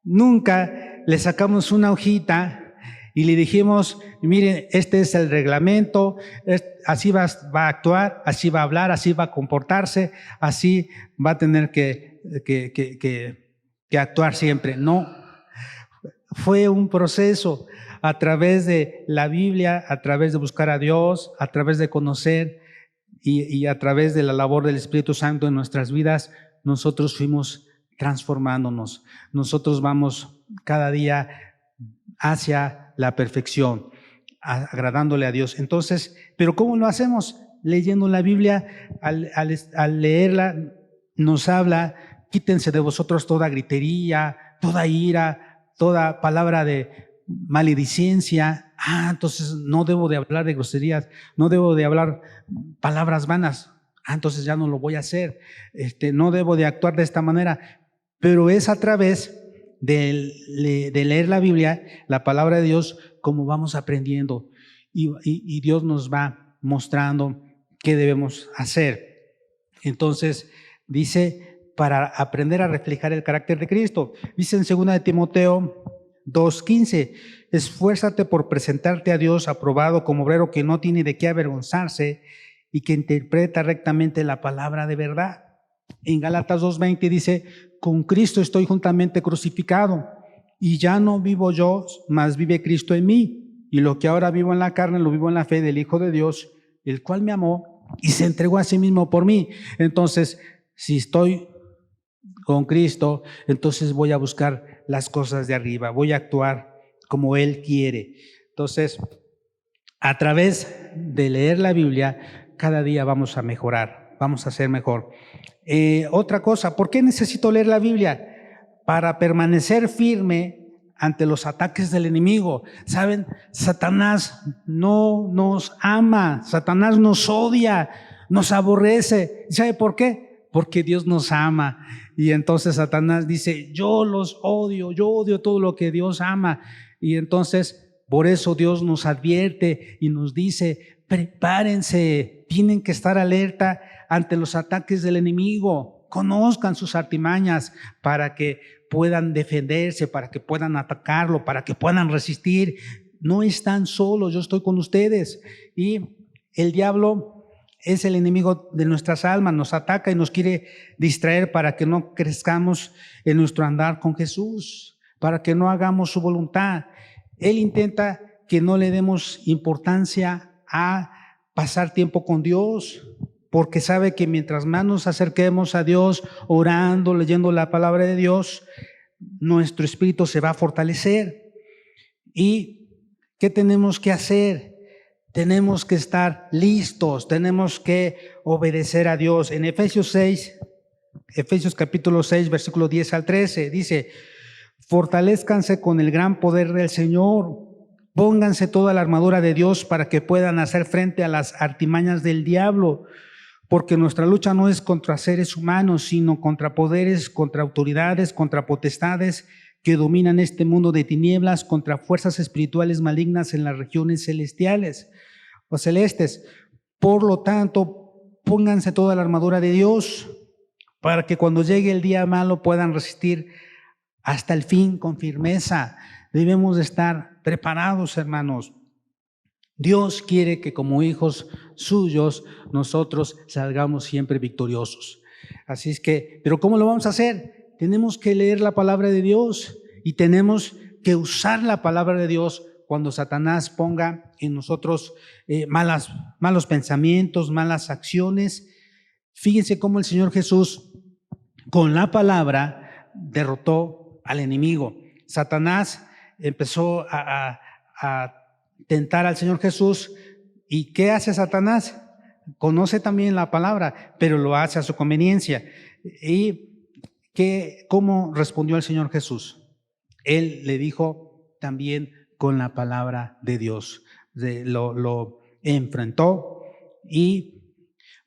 nunca le sacamos una hojita y le dijimos, mire, este es el reglamento, así va a actuar, así va a hablar, así va a comportarse, así va a tener que actuar siempre. No, fue un proceso a través de la Biblia, a través de buscar a Dios, a través de conocer y a través de la labor del Espíritu Santo en nuestras vidas. Nosotros fuimos transformándonos. Nosotros vamos cada día hacia la perfección, agradándole a Dios. Entonces, ¿pero cómo lo hacemos? Leyendo la Biblia. Al leerla nos habla, quítense de vosotros toda gritería, toda ira, toda palabra de maledicencia. Entonces no debo de hablar de groserías, no debo de hablar palabras vanas. Entonces ya no lo voy a hacer. No debo de actuar de esta manera. Pero es a través de leer la Biblia, la palabra de Dios, como vamos aprendiendo. Y Dios nos va mostrando qué debemos hacer. Entonces, dice, para aprender a reflejar el carácter de Cristo. Dice en 2 Timoteo 2:15, esfuérzate por presentarte a Dios aprobado como obrero que no tiene de qué avergonzarse y que interpreta rectamente la palabra de verdad. En Gálatas 2:20 dice, con Cristo estoy juntamente crucificado y ya no vivo yo, mas vive Cristo en mí. Y lo que ahora vivo en la carne, lo vivo en la fe del Hijo de Dios, el cual me amó y se entregó a sí mismo por mí. Entonces, si estoy con Cristo, entonces voy a buscar las cosas de arriba, voy a actuar como Él quiere. Entonces, a través de leer la Biblia, cada día vamos a mejorar, vamos a ser mejor. Otra cosa, ¿por qué necesito leer la Biblia? Para permanecer firme ante los ataques del enemigo. ¿Saben? Satanás no nos ama, Satanás nos odia, nos aborrece. ¿Sabe por qué? Porque Dios nos ama. Y entonces Satanás dice, yo los odio, yo odio todo lo que Dios ama. Y entonces, por eso Dios nos advierte y nos dice, prepárense, tienen que estar alerta ante los ataques del enemigo, conozcan sus artimañas para que puedan defenderse, para que puedan atacarlo, para que puedan resistir. No están solos, yo estoy con ustedes. Y el diablo es el enemigo de nuestras almas, nos ataca y nos quiere distraer para que no crezcamos en nuestro andar con Jesús, para que no hagamos su voluntad. Él intenta que no le demos importancia a pasar tiempo con Dios, porque sabe que mientras más nos acerquemos a Dios, orando, leyendo la palabra de Dios, nuestro espíritu se va a fortalecer. ¿Y qué tenemos que hacer? Tenemos que estar listos, tenemos que obedecer a Dios. En Efesios capítulo 6, versículo 10 al 13, dice: fortalezcanse con el gran poder del Señor, pónganse toda la armadura de Dios para que puedan hacer frente a las artimañas del diablo, porque nuestra lucha no es contra seres humanos, sino contra poderes, contra autoridades, contra potestades que dominan este mundo de tinieblas, contra fuerzas espirituales malignas en las regiones celestiales o celestes. Por lo tanto, pónganse toda la armadura de Dios para que cuando llegue el día malo puedan resistir hasta el fin con firmeza. Debemos de estar preparados, hermanos. Dios quiere que como hijos suyos nosotros salgamos siempre victoriosos. Así es que, ¿pero cómo lo vamos a hacer? Tenemos que leer la palabra de Dios y tenemos que usar la palabra de Dios cuando Satanás ponga en nosotros malos pensamientos, malas acciones. Fíjense cómo el Señor Jesús con la palabra derrotó al enemigo. Satanás empezó a tentar al Señor Jesús. ¿Y qué hace Satanás? Conoce también la palabra, pero lo hace a su conveniencia. ¿Y cómo respondió el Señor Jesús? Él le dijo también con la palabra de Dios. Lo enfrentó y,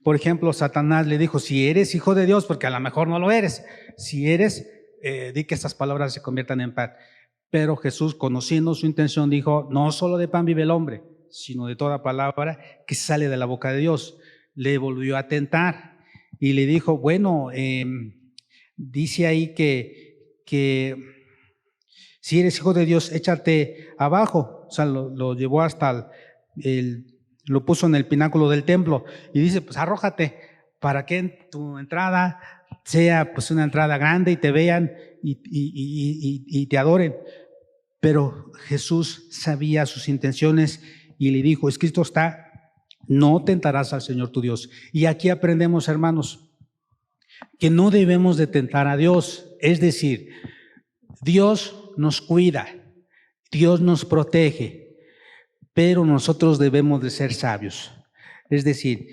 por ejemplo, Satanás le dijo: si eres hijo de Dios, porque a lo mejor no lo eres, si eres, di que estas palabras se conviertan en pan. Pero Jesús, conociendo su intención, dijo: no solo de pan vive el hombre, sino de toda palabra que sale de la boca de Dios. Le volvió a tentar y le dijo: bueno, dice ahí que si eres hijo de Dios, échate abajo. O sea, lo llevó hasta lo puso en el pináculo del templo y dice: pues arrójate para que en tu entrada sea pues una entrada grande y te vean y te adoren. Pero Jesús sabía sus intenciones y le dijo: escrito está, no tentarás al Señor tu Dios. Y aquí aprendemos, hermanos, que no debemos de tentar a Dios. Es decir, Dios nos cuida, Dios nos protege, pero nosotros debemos de ser sabios. Es decir,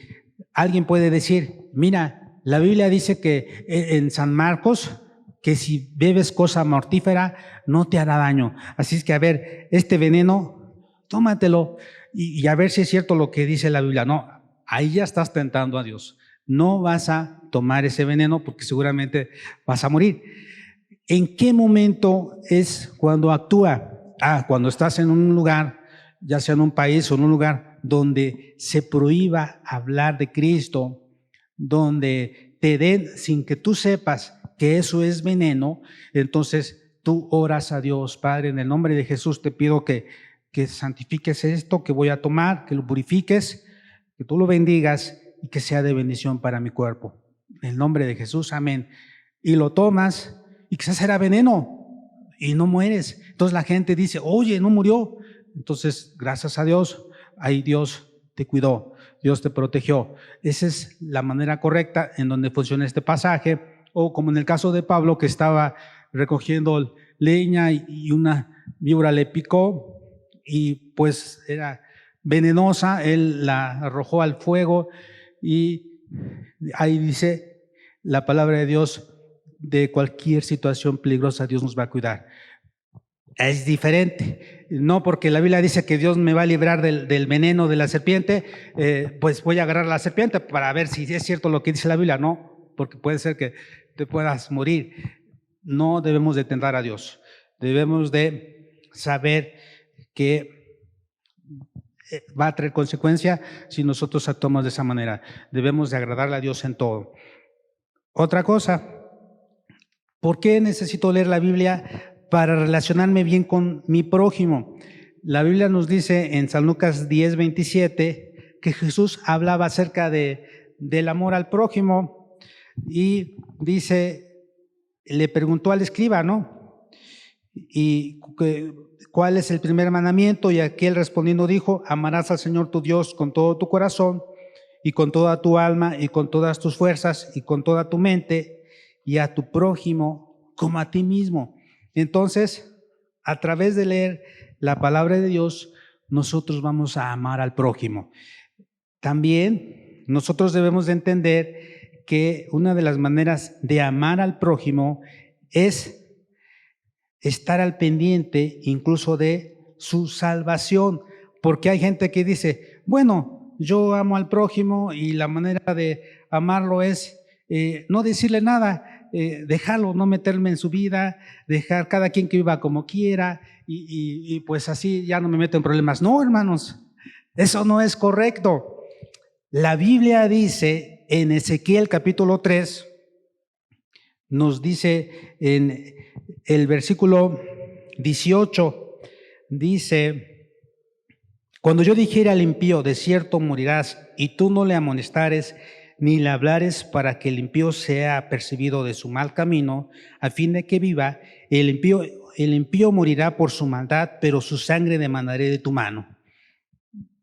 alguien puede decir: mira, la Biblia dice que en San Marcos, que si bebes cosa mortífera no te hará daño. Así es que, a ver, este veneno, tómatelo y a ver si es cierto lo que dice la Biblia. No, ahí ya estás tentando a Dios. No vas a tomar ese veneno porque seguramente vas a morir. ¿En qué momento es cuando actúa? Cuando estás en un lugar, ya sea en un país o en un lugar donde se prohíba hablar de Cristo, donde te den sin que tú sepas que eso es veneno. Entonces tú oras a Dios: Padre, en el nombre de Jesús te pido que santifiques esto que voy a tomar, que lo purifiques, que tú lo bendigas y que sea de bendición para mi cuerpo. En el nombre de Jesús, amén. Y lo tomas y quizás era veneno y no mueres. Entonces la gente dice: oye, no murió. Entonces, gracias a Dios, ahí Dios te cuidó, Dios te protegió. Esa es la manera correcta en donde funciona este pasaje. O como en el caso de Pablo, que estaba recogiendo leña y una víbora le picó y pues era venenosa, él la arrojó al fuego y ahí dice la palabra de Dios: de cualquier situación peligrosa Dios nos va a cuidar. Es diferente, no porque la Biblia dice que Dios me va a librar del veneno de la serpiente, pues voy a agarrar a la serpiente para ver si es cierto lo que dice la Biblia. No, porque puede ser que te puedas morir. No debemos de tentar a Dios, debemos de saber que va a traer consecuencia si nosotros actuamos de esa manera. Debemos de agradarle a Dios en todo. Otra cosa, ¿por qué necesito leer la Biblia? Para relacionarme bien con mi prójimo. La Biblia nos dice en San Lucas 10:27 que Jesús hablaba acerca del amor al prójimo y dice, le preguntó al escriba, ¿no? Y ¿cuál es el primer mandamiento? Y aquel respondiendo dijo, amarás al Señor tu Dios con todo tu corazón y con toda tu alma y con todas tus fuerzas y con toda tu mente y a tu prójimo como a ti mismo. Entonces, a través de leer la palabra de Dios, nosotros vamos a amar al prójimo. También nosotros debemos de entender que una de las maneras de amar al prójimo es estar al pendiente incluso de su salvación, porque hay gente que dice, bueno, yo amo al prójimo y la manera de amarlo es no decirle nada, dejarlo, no meterme en su vida, dejar cada quien que viva como quiera y pues así ya no me meto en problemas. No, hermanos, eso no es correcto. La Biblia dice en Ezequiel capítulo 3, nos dice en el versículo 18, dice, cuando yo dijere al impío, de cierto morirás, y tú no le amonestares, ni le hablares para que el impío sea apercibido de su mal camino, a fin de que viva, el impío morirá por su maldad, pero su sangre demandaré de tu mano.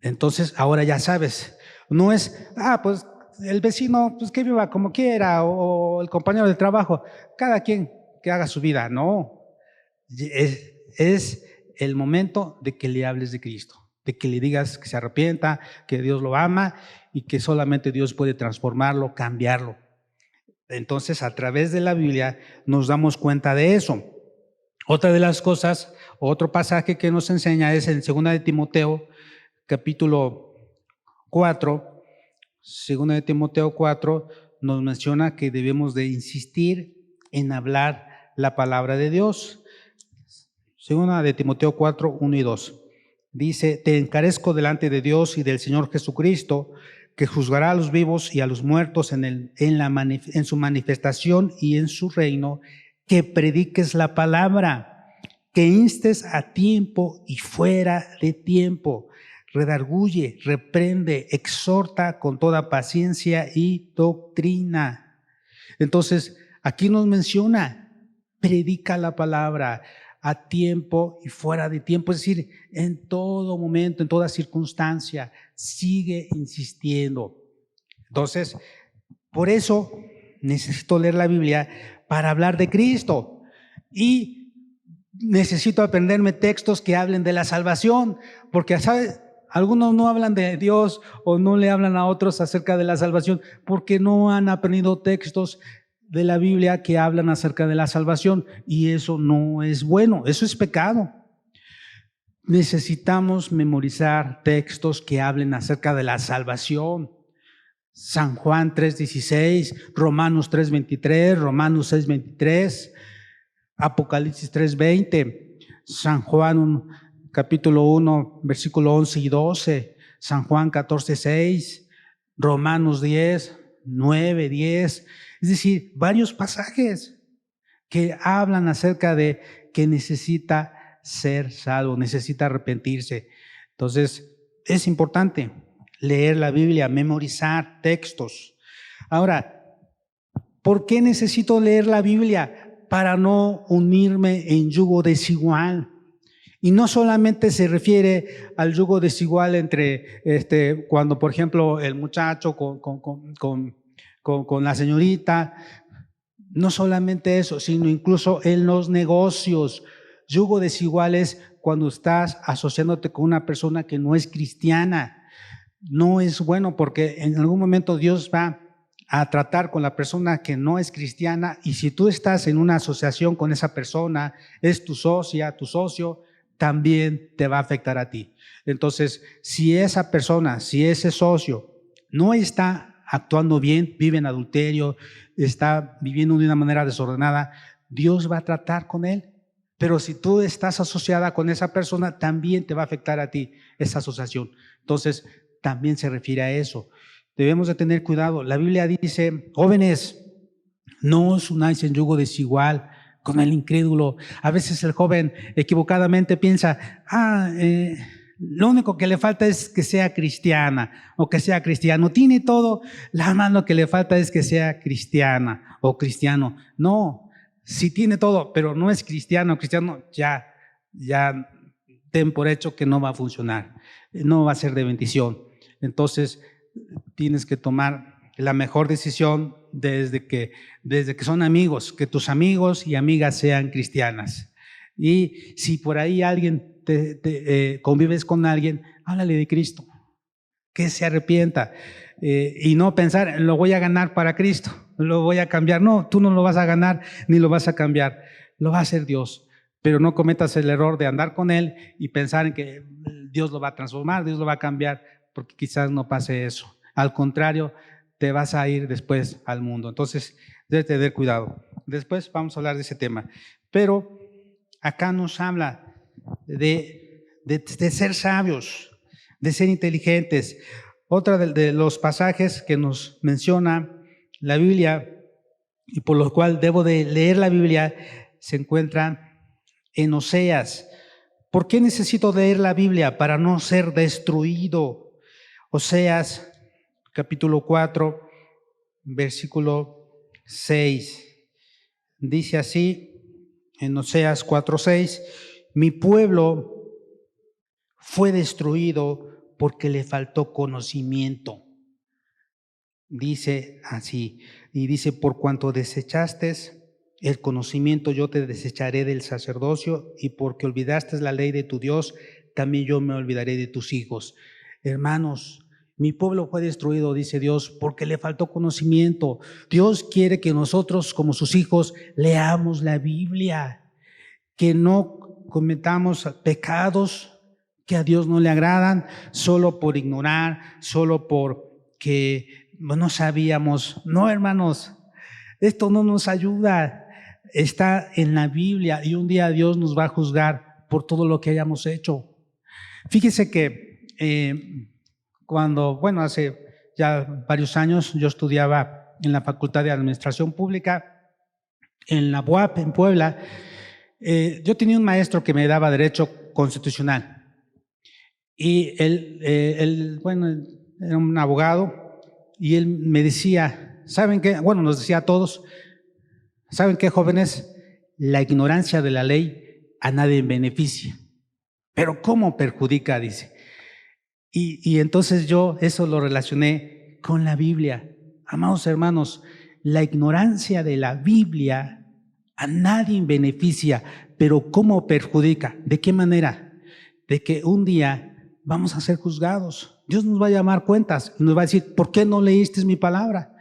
Entonces, ahora ya sabes, no es, pues el vecino, pues que viva como quiera, o el compañero de trabajo, cada quien que haga su vida. No, es el momento de que le hables de Cristo, de que le digas que se arrepienta, que Dios lo ama y que solamente Dios puede transformarlo, cambiarlo. Entonces, a través de la Biblia nos damos cuenta de eso. Otra de las cosas, otro pasaje que nos enseña es en 2 de Timoteo, capítulo 4, 2 de Timoteo 4 nos menciona que debemos de insistir en hablar la palabra de Dios. 2 de Timoteo 4, 1 y 2. Dice, te encarezco delante de Dios y del Señor Jesucristo, que juzgará a los vivos y a los muertos en su manifestación y en su reino, que prediques la palabra, que instes a tiempo y fuera de tiempo, redarguye, reprende, exhorta con toda paciencia y doctrina. Entonces, aquí nos menciona, predica la palabra a tiempo y fuera de tiempo, es decir, en todo momento, en toda circunstancia, sigue insistiendo. Entonces, por eso necesito leer la Biblia para hablar de Cristo y necesito aprenderme textos que hablen de la salvación, porque, ¿sabes? Algunos no hablan de Dios o no le hablan a otros acerca de la salvación porque no han aprendido textos de la Biblia que hablan acerca de la salvación, y eso no es bueno, eso es pecado. Necesitamos memorizar textos que hablen acerca de la salvación. San Juan 3:16, Romanos 3:23, Romanos 6:23, Apocalipsis 3:20, San Juan capítulo 1, versículo 11 y 12, San Juan 14:6, Romanos 10, 9, 10, es decir, varios pasajes que hablan acerca de que necesita ser salvo, necesita arrepentirse. Entonces, es importante leer la Biblia, memorizar textos. Ahora, ¿por qué necesito leer la Biblia? Para no unirme en yugo desigual. Y no solamente se refiere al yugo desigual entre cuando, por ejemplo, el muchacho con la señorita, no solamente eso, sino incluso en los negocios. Yugo desigual es cuando estás asociándote con una persona que no es cristiana. No es bueno porque en algún momento Dios va a tratar con la persona que no es cristiana, y si tú estás en una asociación con esa persona, es tu socia, tu socio, también te va a afectar a ti. Entonces, si esa persona, si ese socio no está actuando bien, vive en adulterio, está viviendo de una manera desordenada, Dios va a tratar con él. Pero si tú estás asociada con esa persona, también te va a afectar a ti esa asociación. Entonces, también se refiere a eso. Debemos de tener cuidado. La Biblia dice, jóvenes, no os unáis en yugo desigual con el incrédulo. A veces el joven equivocadamente piensa, Lo único que le falta es que sea cristiana o que sea cristiano. Tiene todo, la mano que le falta es que sea cristiana o cristiano. No, si tiene todo, pero no es cristiano o cristiano, ya ten por hecho que no va a funcionar, no va a ser de bendición. Entonces, tienes que tomar la mejor decisión desde que son amigos, que tus amigos y amigas sean cristianas. Y si por ahí alguien convives con alguien, háblale de Cristo, que se arrepienta, y no pensar, lo voy a ganar para Cristo, lo voy a cambiar. No, tú no lo vas a ganar ni lo vas a cambiar, lo va a hacer Dios. Pero no cometas el error de andar con Él y pensar en que Dios lo va a transformar, Dios lo va a cambiar, porque quizás no pase eso. Al contrario, te vas a ir después al mundo. Entonces, debes tener cuidado. Después vamos a hablar de ese tema. Pero acá nos habla de ser sabios, de ser inteligentes. Otra de los pasajes que nos menciona la Biblia y por lo cual debo de leer la Biblia se encuentra en Oseas. ¿Por qué necesito leer la Biblia? Para no ser destruido. Oseas capítulo 4, versículo 6. Dice así en Oseas 4:6: mi pueblo fue destruido porque le faltó conocimiento. Dice así, y dice: por cuanto desechaste el conocimiento, yo te desecharé del sacerdocio, y porque olvidaste la ley de tu Dios, también yo me olvidaré de tus hijos. Hermanos, mi pueblo fue destruido, dice Dios, porque le faltó conocimiento. Dios quiere que nosotros, como sus hijos, leamos la Biblia, que no cometamos pecados que a Dios no le agradan, solo por ignorar, solo porque no sabíamos. No, hermanos, esto no nos ayuda. Está en la Biblia y un día Dios nos va a juzgar por todo lo que hayamos hecho. Fíjese que hace ya varios años yo estudiaba en la Facultad de Administración Pública, en la UAP, en Puebla. Yo tenía un maestro que me daba Derecho Constitucional y él era un abogado y él me decía, ¿saben qué? Bueno, nos decía a todos, ¿saben qué, jóvenes? La ignorancia de la ley a nadie beneficia, pero ¿cómo perjudica? Dice. Y entonces yo eso lo relacioné con la Biblia. Amados hermanos, la ignorancia de la Biblia a nadie beneficia, pero ¿cómo perjudica? ¿De qué manera? De que un día vamos a ser juzgados. Dios nos va a llamar cuentas y nos va a decir, ¿por qué no leíste mi palabra?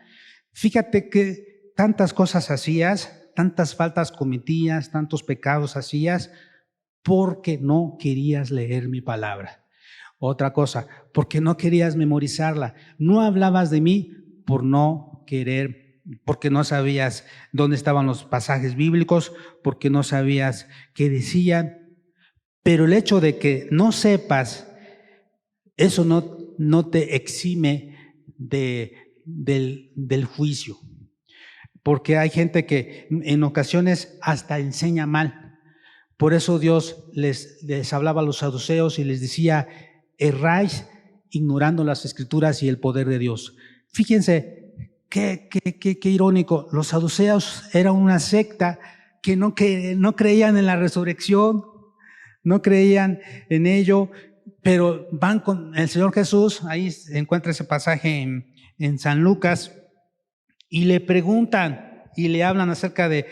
Fíjate que tantas cosas hacías, tantas faltas cometías, tantos pecados hacías, porque no querías leer mi palabra. Otra cosa, porque no querías memorizarla. No hablabas de mí por no querer, porque no sabías dónde estaban los pasajes bíblicos, porque no sabías qué decían. Pero el hecho de que no sepas, eso no te exime del juicio. Porque hay gente que en ocasiones hasta enseña mal. Por eso Dios les hablaba a los saduceos y les decía, erráis ignorando las Escrituras y el poder de Dios. Fíjense qué irónico. Los saduceos eran una secta que no creían en la resurrección, no creían en ello, pero van con el Señor Jesús. Ahí se encuentra ese pasaje en San Lucas, y le preguntan y le hablan acerca de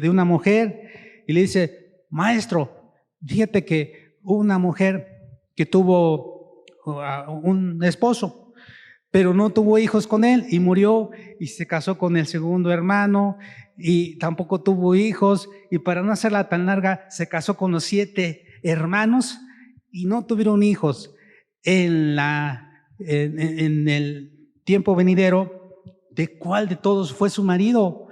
una mujer, y le dice, maestro, fíjate que hubo una mujer que tuvo un esposo, pero no tuvo hijos con él y murió, y se casó con el segundo hermano y tampoco tuvo hijos, y para no hacerla tan larga se casó con los 7 hermanos y no tuvieron hijos. En el tiempo venidero, ¿de cuál de todos fue su marido?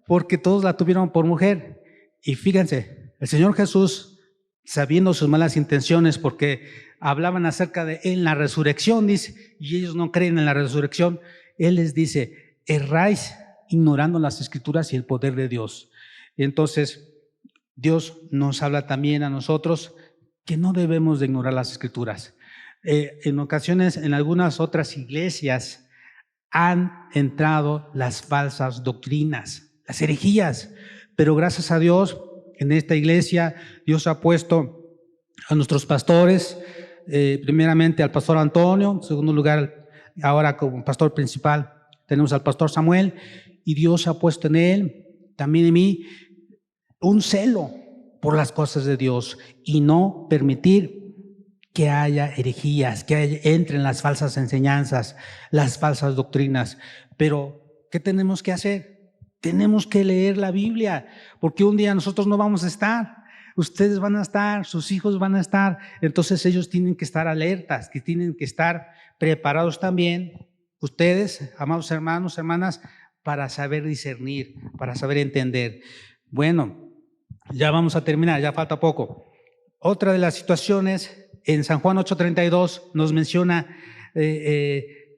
Porque todos la tuvieron por mujer. Y fíjense, el Señor Jesús, sabiendo sus malas intenciones, porque hablaban acerca de en la resurrección, dice, y ellos no creen en la resurrección, Él les dice, erráis ignorando las Escrituras y el poder de Dios. Y entonces Dios nos habla también a nosotros que no debemos de ignorar las Escrituras. En ocasiones, en algunas otras iglesias han entrado las falsas doctrinas, las herejías, pero gracias a Dios, en esta iglesia, Dios ha puesto a nuestros pastores, primeramente al pastor Antonio, en segundo lugar, ahora como pastor principal, tenemos al pastor Samuel, y Dios ha puesto en él, también en mí, un celo por las cosas de Dios y no permitir que haya herejías, entren las falsas enseñanzas, las falsas doctrinas. Pero, ¿qué tenemos que hacer? Tenemos que leer la Biblia, porque un día nosotros no vamos a estar, ustedes van a estar, sus hijos van a estar, entonces ellos tienen que estar alertas, que tienen que estar preparados también, ustedes, amados hermanos, hermanas, para saber discernir, para saber entender. Bueno, ya vamos a terminar, ya falta poco. Otra de las situaciones, en San Juan 8:32 nos menciona,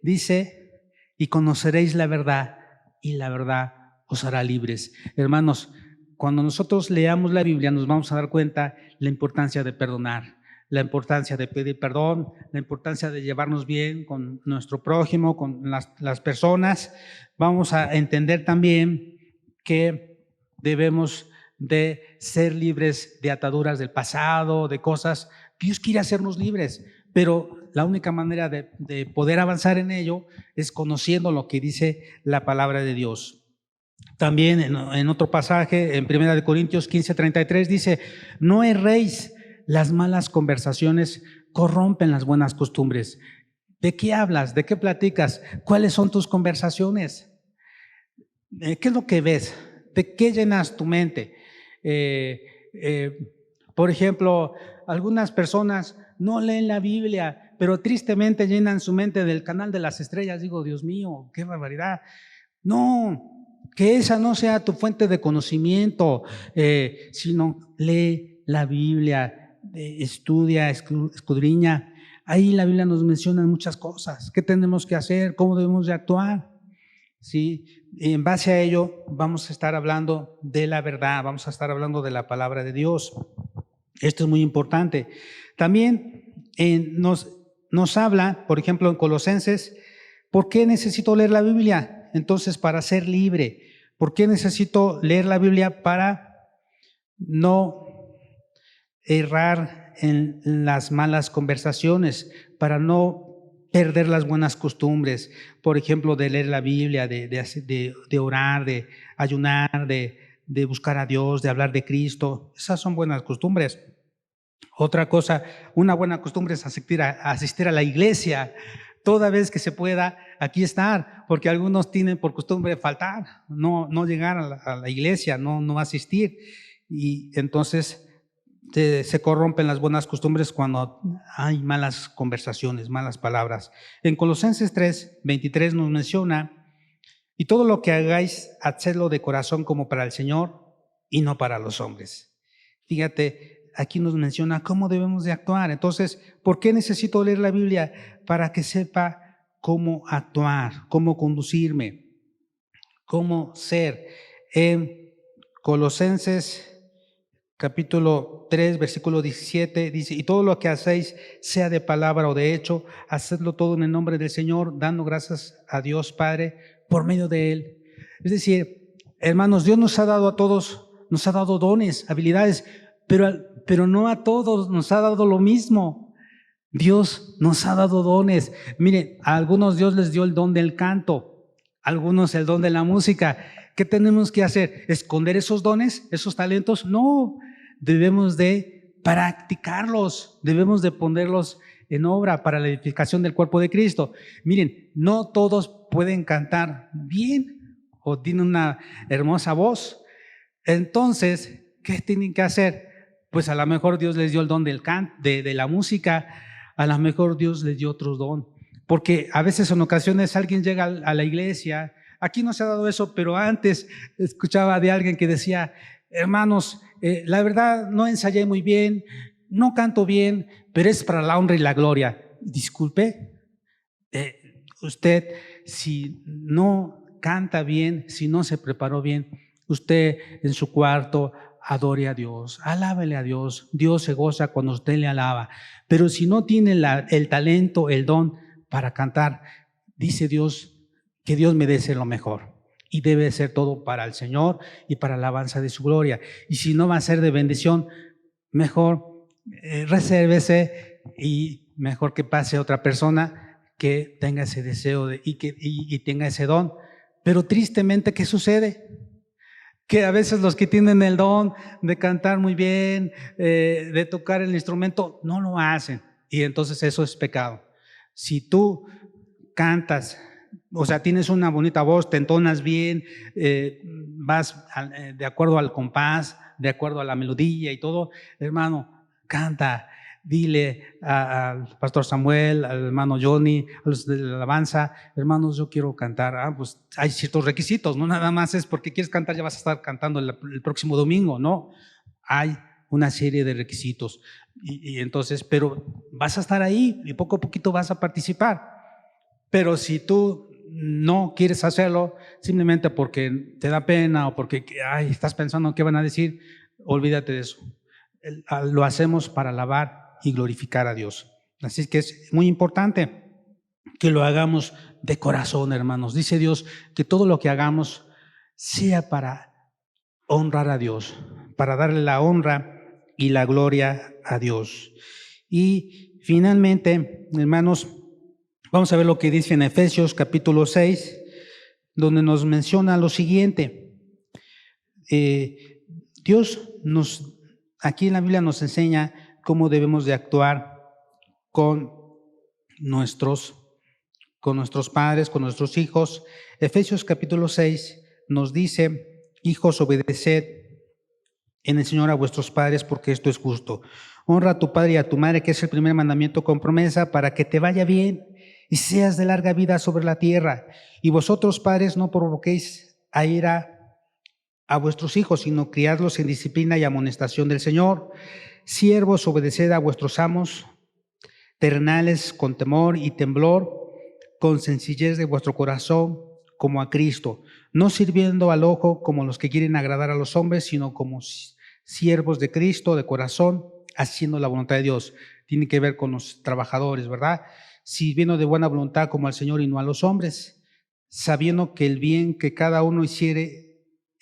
dice, y conoceréis la verdad, y la verdad os hará libres. Hermanos, cuando nosotros leamos la Biblia nos vamos a dar cuenta la importancia de perdonar, la importancia de pedir perdón, la importancia de llevarnos bien con nuestro prójimo, con las personas. Vamos a entender también que debemos de ser libres de ataduras del pasado, de cosas. Dios quiere hacernos libres, pero la única manera de poder avanzar en ello es conociendo lo que dice la palabra de Dios. También en otro pasaje, en 1 Corintios 15:33 dice, no erréis, las malas conversaciones corrompen las buenas costumbres. ¿De qué hablas? ¿De qué platicas? ¿Cuáles son tus conversaciones? ¿Qué es lo que ves? ¿De qué llenas tu mente? Por ejemplo, algunas personas no leen la Biblia, pero tristemente llenan su mente del canal de las estrellas. Digo, Dios mío, qué barbaridad. No, que esa no sea tu fuente de conocimiento, sino lee la Biblia, estudia, escudriña. Ahí la Biblia nos menciona muchas cosas. ¿Qué tenemos que hacer? ¿Cómo debemos de actuar? ¿Sí? En base a ello vamos a estar hablando de la verdad, vamos a estar hablando de la palabra de Dios. Esto es muy importante. También nos habla, por ejemplo, en Colosenses, ¿por qué necesito leer la Biblia? Entonces, para ser libre. ¿Por qué necesito leer la Biblia? Para no errar en las malas conversaciones, para no perder las buenas costumbres, por ejemplo, de leer la Biblia, de orar, de ayunar, de buscar a Dios, de hablar de Cristo. Esas son buenas costumbres. Otra cosa, una buena costumbre es asistir a la iglesia toda vez que se pueda, aquí estar, porque algunos tienen por costumbre faltar, no llegar a la iglesia, no asistir, y entonces se corrompen las buenas costumbres cuando hay malas conversaciones, malas palabras. En Colosenses 3:23 nos menciona, y todo lo que hagáis, hacedlo de corazón como para el Señor y no para los hombres. Fíjate, aquí nos menciona cómo debemos de actuar. Entonces, ¿por qué necesito leer la Biblia? Para que sepa cómo actuar, cómo conducirme, cómo ser. En Colosenses capítulo 3, versículo 17, dice, y todo lo que hacéis, sea de palabra o de hecho, hacedlo todo en el nombre del Señor, dando gracias a Dios Padre por medio de Él. Es decir, hermanos, Dios nos ha dado a todos, nos ha dado dones, habilidades, pero no a todos nos ha dado lo mismo. Dios nos ha dado dones. Miren, a algunos Dios les dio el don del canto, a algunos el don de la música. ¿Qué tenemos que hacer? ¿Esconder esos dones, esos talentos? No, debemos de practicarlos, debemos de ponerlos en obra para la edificación del cuerpo de Cristo. Miren, no todos pueden cantar bien o tienen una hermosa voz. Entonces, ¿qué tienen que hacer? Pues a lo mejor Dios les dio el don del canto, de la música, a lo mejor Dios les dio otro don. Porque a veces en ocasiones alguien llega a la iglesia. Aquí no se ha dado eso, pero antes escuchaba de alguien que decía, hermanos, la verdad no ensayé muy bien, no canto bien, pero es para la honra y la gloria. Disculpe, usted si no canta bien, si no se preparó bien, usted en su cuarto adore a Dios, alábele a Dios. Dios se goza cuando usted le alaba. Pero si no tiene el talento, el don para cantar, dice Dios que Dios merece lo mejor. Y debe ser todo para el Señor y para la alabanza de su gloria. Y si no va a ser de bendición, mejor resérvese y mejor que pase otra persona que tenga ese deseo y tenga ese don. Pero tristemente, ¿qué sucede? Que a veces los que tienen el don de cantar muy bien, de tocar el instrumento, no lo hacen. Y entonces eso es pecado. Si tú cantas, o sea, tienes una bonita voz, te entonas bien, vas de acuerdo al compás, de acuerdo a la melodía y todo, hermano, canta. Dile al pastor Samuel, al hermano Johnny, a los de la alabanza, hermanos, yo quiero cantar. Pues hay ciertos requisitos, no nada más es porque quieres cantar, ya vas a estar cantando el próximo domingo, no. Hay una serie de requisitos. Y entonces, pero vas a estar ahí y poco a poquito vas a participar. Pero si tú no quieres hacerlo simplemente porque te da pena o porque estás pensando qué van a decir, olvídate de eso. Lo hacemos para alabar y glorificar a Dios. Así que es muy importante que lo hagamos de corazón, hermanos. Dice Dios que todo lo que hagamos sea para honrar a Dios, para darle la honra y la gloria a Dios. Y finalmente, hermanos, vamos a ver lo que dice en Efesios capítulo 6, donde nos menciona lo siguiente. Dios aquí en la Biblia nos enseña cómo debemos de actuar con nuestros padres, con nuestros hijos. Efesios capítulo 6 nos dice: hijos, obedeced en el Señor a vuestros padres, porque esto es justo. Honra a tu padre y a tu madre, que es el primer mandamiento con promesa, para que te vaya bien y seas de larga vida sobre la tierra. Y vosotros, padres, no provoquéis a ira a vuestros hijos, sino criadlos en disciplina y amonestación del Señor. Siervos, obedeced a vuestros amos terrenales con temor y temblor, con sencillez de vuestro corazón, como a Cristo, no sirviendo al ojo como los que quieren agradar a los hombres, sino como siervos de Cristo de corazón, haciendo la voluntad de Dios. Tiene que ver con los trabajadores, ¿verdad? Sirviendo de buena voluntad como al Señor y no a los hombres, sabiendo que el bien que cada uno hiciere,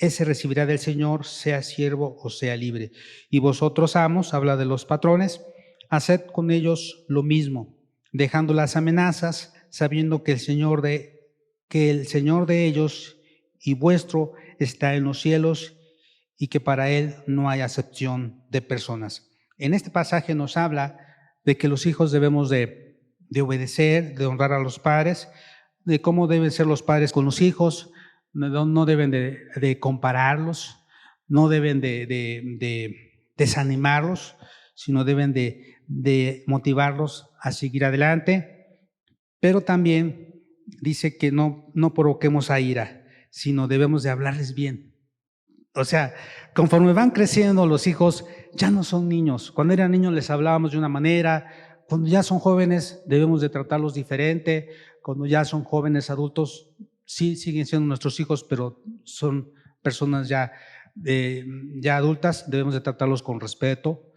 ese recibirá del Señor, sea siervo o sea libre. Y vosotros, amos, habla de los patrones, haced con ellos lo mismo, dejando las amenazas, sabiendo que el Señor de ellos y vuestro está en los cielos, y que para Él no hay acepción de personas. En este pasaje nos habla de que los hijos debemos de obedecer, de honrar a los padres, de cómo deben ser los padres con los hijos. No deben de compararlos, no deben de desanimarlos, sino deben de motivarlos a seguir adelante. Pero también dice que no provoquemos a ira, sino debemos de hablarles bien. O sea, conforme van creciendo los hijos, ya no son niños. Cuando eran niños les hablábamos de una manera, cuando ya son jóvenes debemos de tratarlos diferente, cuando ya son jóvenes adultos, sí siguen siendo nuestros hijos, pero son personas ya adultas, debemos de tratarlos con respeto,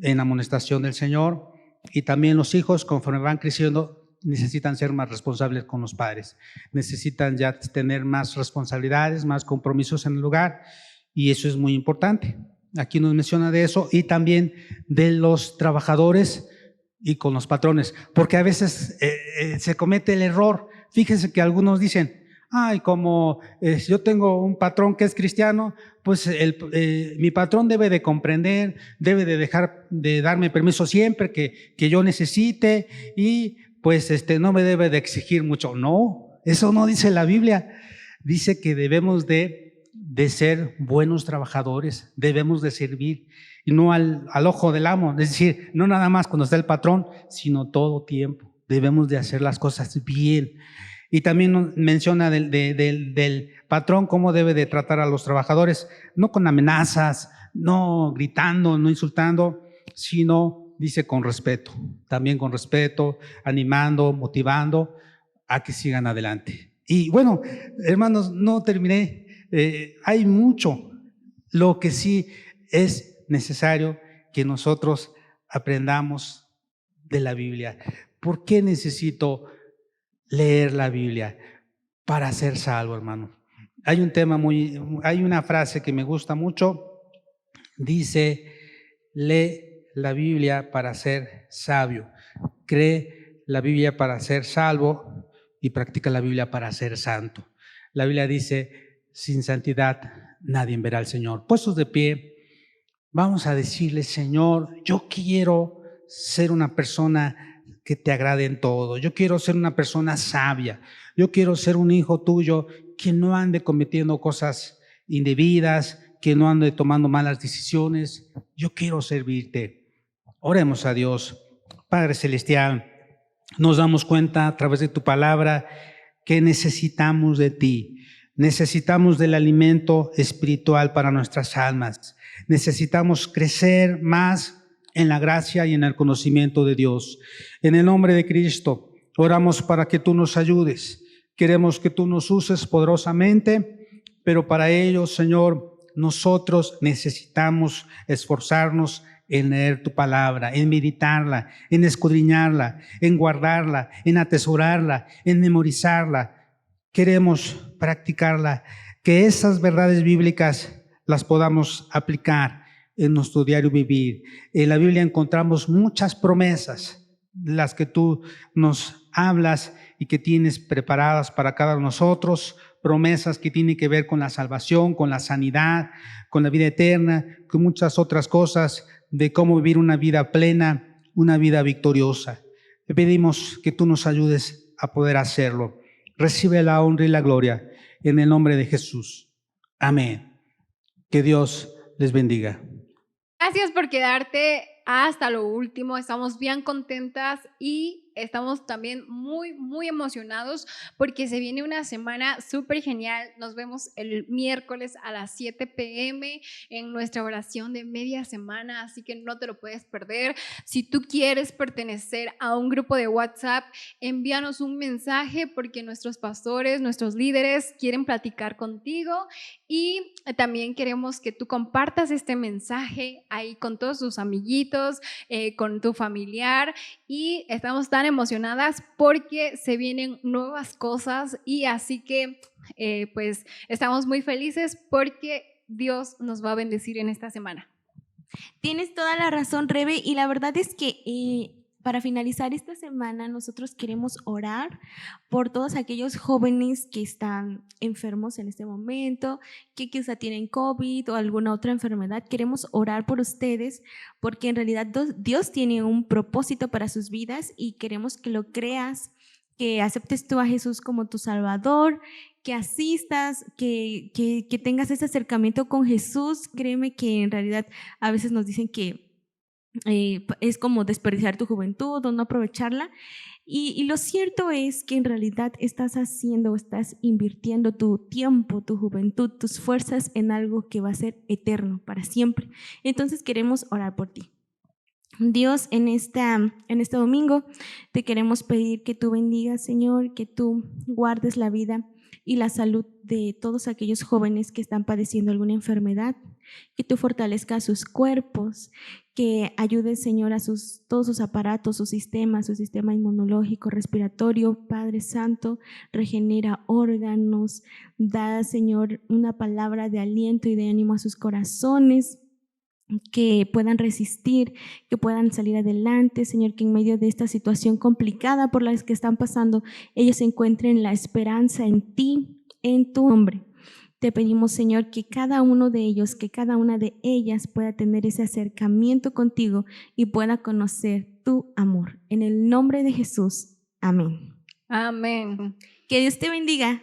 en amonestación del Señor. Y también los hijos, conforme van creciendo, necesitan ser más responsables con los padres, necesitan ya tener más responsabilidades, más compromisos en el hogar, y eso es muy importante. Aquí nos menciona de eso, y también de los trabajadores y con los patrones, porque a veces se comete el error. Fíjense que algunos dicen: como yo tengo un patrón que es cristiano, pues mi patrón debe de comprender, debe de dejar de darme permiso siempre que yo necesite, y pues no me debe de exigir mucho. No, eso no dice la Biblia. Dice que debemos de ser buenos trabajadores, debemos de servir, y no al ojo del amo, es decir, no nada más cuando está el patrón, sino todo tiempo. Debemos de hacer las cosas bien. Y también menciona del patrón cómo debe de tratar a los trabajadores, no con amenazas, no gritando, no insultando, sino, dice, con respeto, también con respeto, animando, motivando a que sigan adelante. Y bueno, hermanos, no terminé, hay mucho. Lo que sí es necesario que nosotros aprendamos de la Biblia. ¿Por qué necesito leer la Biblia? Para ser salvo, hermano. Hay una frase que me gusta mucho. Dice: lee la Biblia para ser sabio, cree la Biblia para ser salvo y practica la Biblia para ser santo. La Biblia dice: sin santidad nadie verá al Señor. Puestos de pie, vamos a decirle: Señor, yo quiero ser una persona que te agrade en todo. Yo quiero ser una persona sabia. Yo quiero ser un hijo tuyo que no ande cometiendo cosas indebidas, que no ande tomando malas decisiones. Yo quiero servirte. Oremos a Dios. Padre Celestial, nos damos cuenta a través de tu palabra que necesitamos de ti. Necesitamos del alimento espiritual para nuestras almas. Necesitamos crecer más en la gracia y en el conocimiento de Dios. En el nombre de Cristo, oramos para que tú nos ayudes. Queremos que tú nos uses poderosamente, pero para ello, Señor, nosotros necesitamos esforzarnos en leer tu palabra, en meditarla, en escudriñarla, en guardarla, en atesorarla, en memorizarla. Queremos practicarla, que esas verdades bíblicas las podamos aplicar en nuestro diario vivir. En la Biblia encontramos muchas promesas, las que tú nos hablas y que tienes preparadas para cada uno de nosotros, promesas que tienen que ver con la salvación, con la sanidad, con la vida eterna, con muchas otras cosas de cómo vivir una vida plena, una vida victoriosa. Te pedimos que tú nos ayudes a poder hacerlo. Recibe la honra y la gloria en el nombre de Jesús. Amén. Que Dios les bendiga. Gracias por quedarte hasta lo último. Estamos bien contentas y estamos también muy emocionados porque se viene una semana súper genial. Nos vemos el miércoles a las 7 p.m. en nuestra oración de media semana, así que no te lo puedes perder. Si tú quieres pertenecer a un grupo de WhatsApp, envíanos un mensaje porque nuestros pastores, nuestros líderes quieren platicar contigo, y también queremos que tú compartas este mensaje ahí con todos tus amiguitos, con tu familiar, y estamos tan emocionadas porque se vienen nuevas cosas, y así que pues estamos muy felices porque Dios nos va a bendecir en esta semana. Tienes toda la razón, Rebe, y la verdad es que para finalizar esta semana nosotros queremos orar por todos aquellos jóvenes que están enfermos en este momento, que quizá tienen COVID o alguna otra enfermedad. Queremos orar por ustedes porque en realidad Dios tiene un propósito para sus vidas y queremos que lo creas, que aceptes tú a Jesús como tu Salvador, que asistas, que tengas ese acercamiento con Jesús. Créeme que en realidad a veces nos dicen que es como desperdiciar tu juventud o no aprovecharla, y lo cierto es que en realidad estás invirtiendo tu tiempo, tu juventud, tus fuerzas en algo que va a ser eterno para siempre. Entonces queremos orar por ti. Dios, en este domingo te queremos pedir que tú bendigas, Señor, que tú guardes la vida y la salud de todos aquellos jóvenes que están padeciendo alguna enfermedad, que tú fortalezcas sus cuerpos, que ayudes, Señor, a todos sus aparatos, su sistema inmunológico, respiratorio. Padre Santo, regenera órganos, da, Señor, una palabra de aliento y de ánimo a sus corazones, que puedan resistir, que puedan salir adelante, Señor, que en medio de esta situación complicada por la que están pasando, ellos encuentren la esperanza en ti, en tu nombre. Te pedimos, Señor, que cada uno de ellos, que cada una de ellas pueda tener ese acercamiento contigo y pueda conocer tu amor. En el nombre de Jesús. Amén. Amén. Que Dios te bendiga.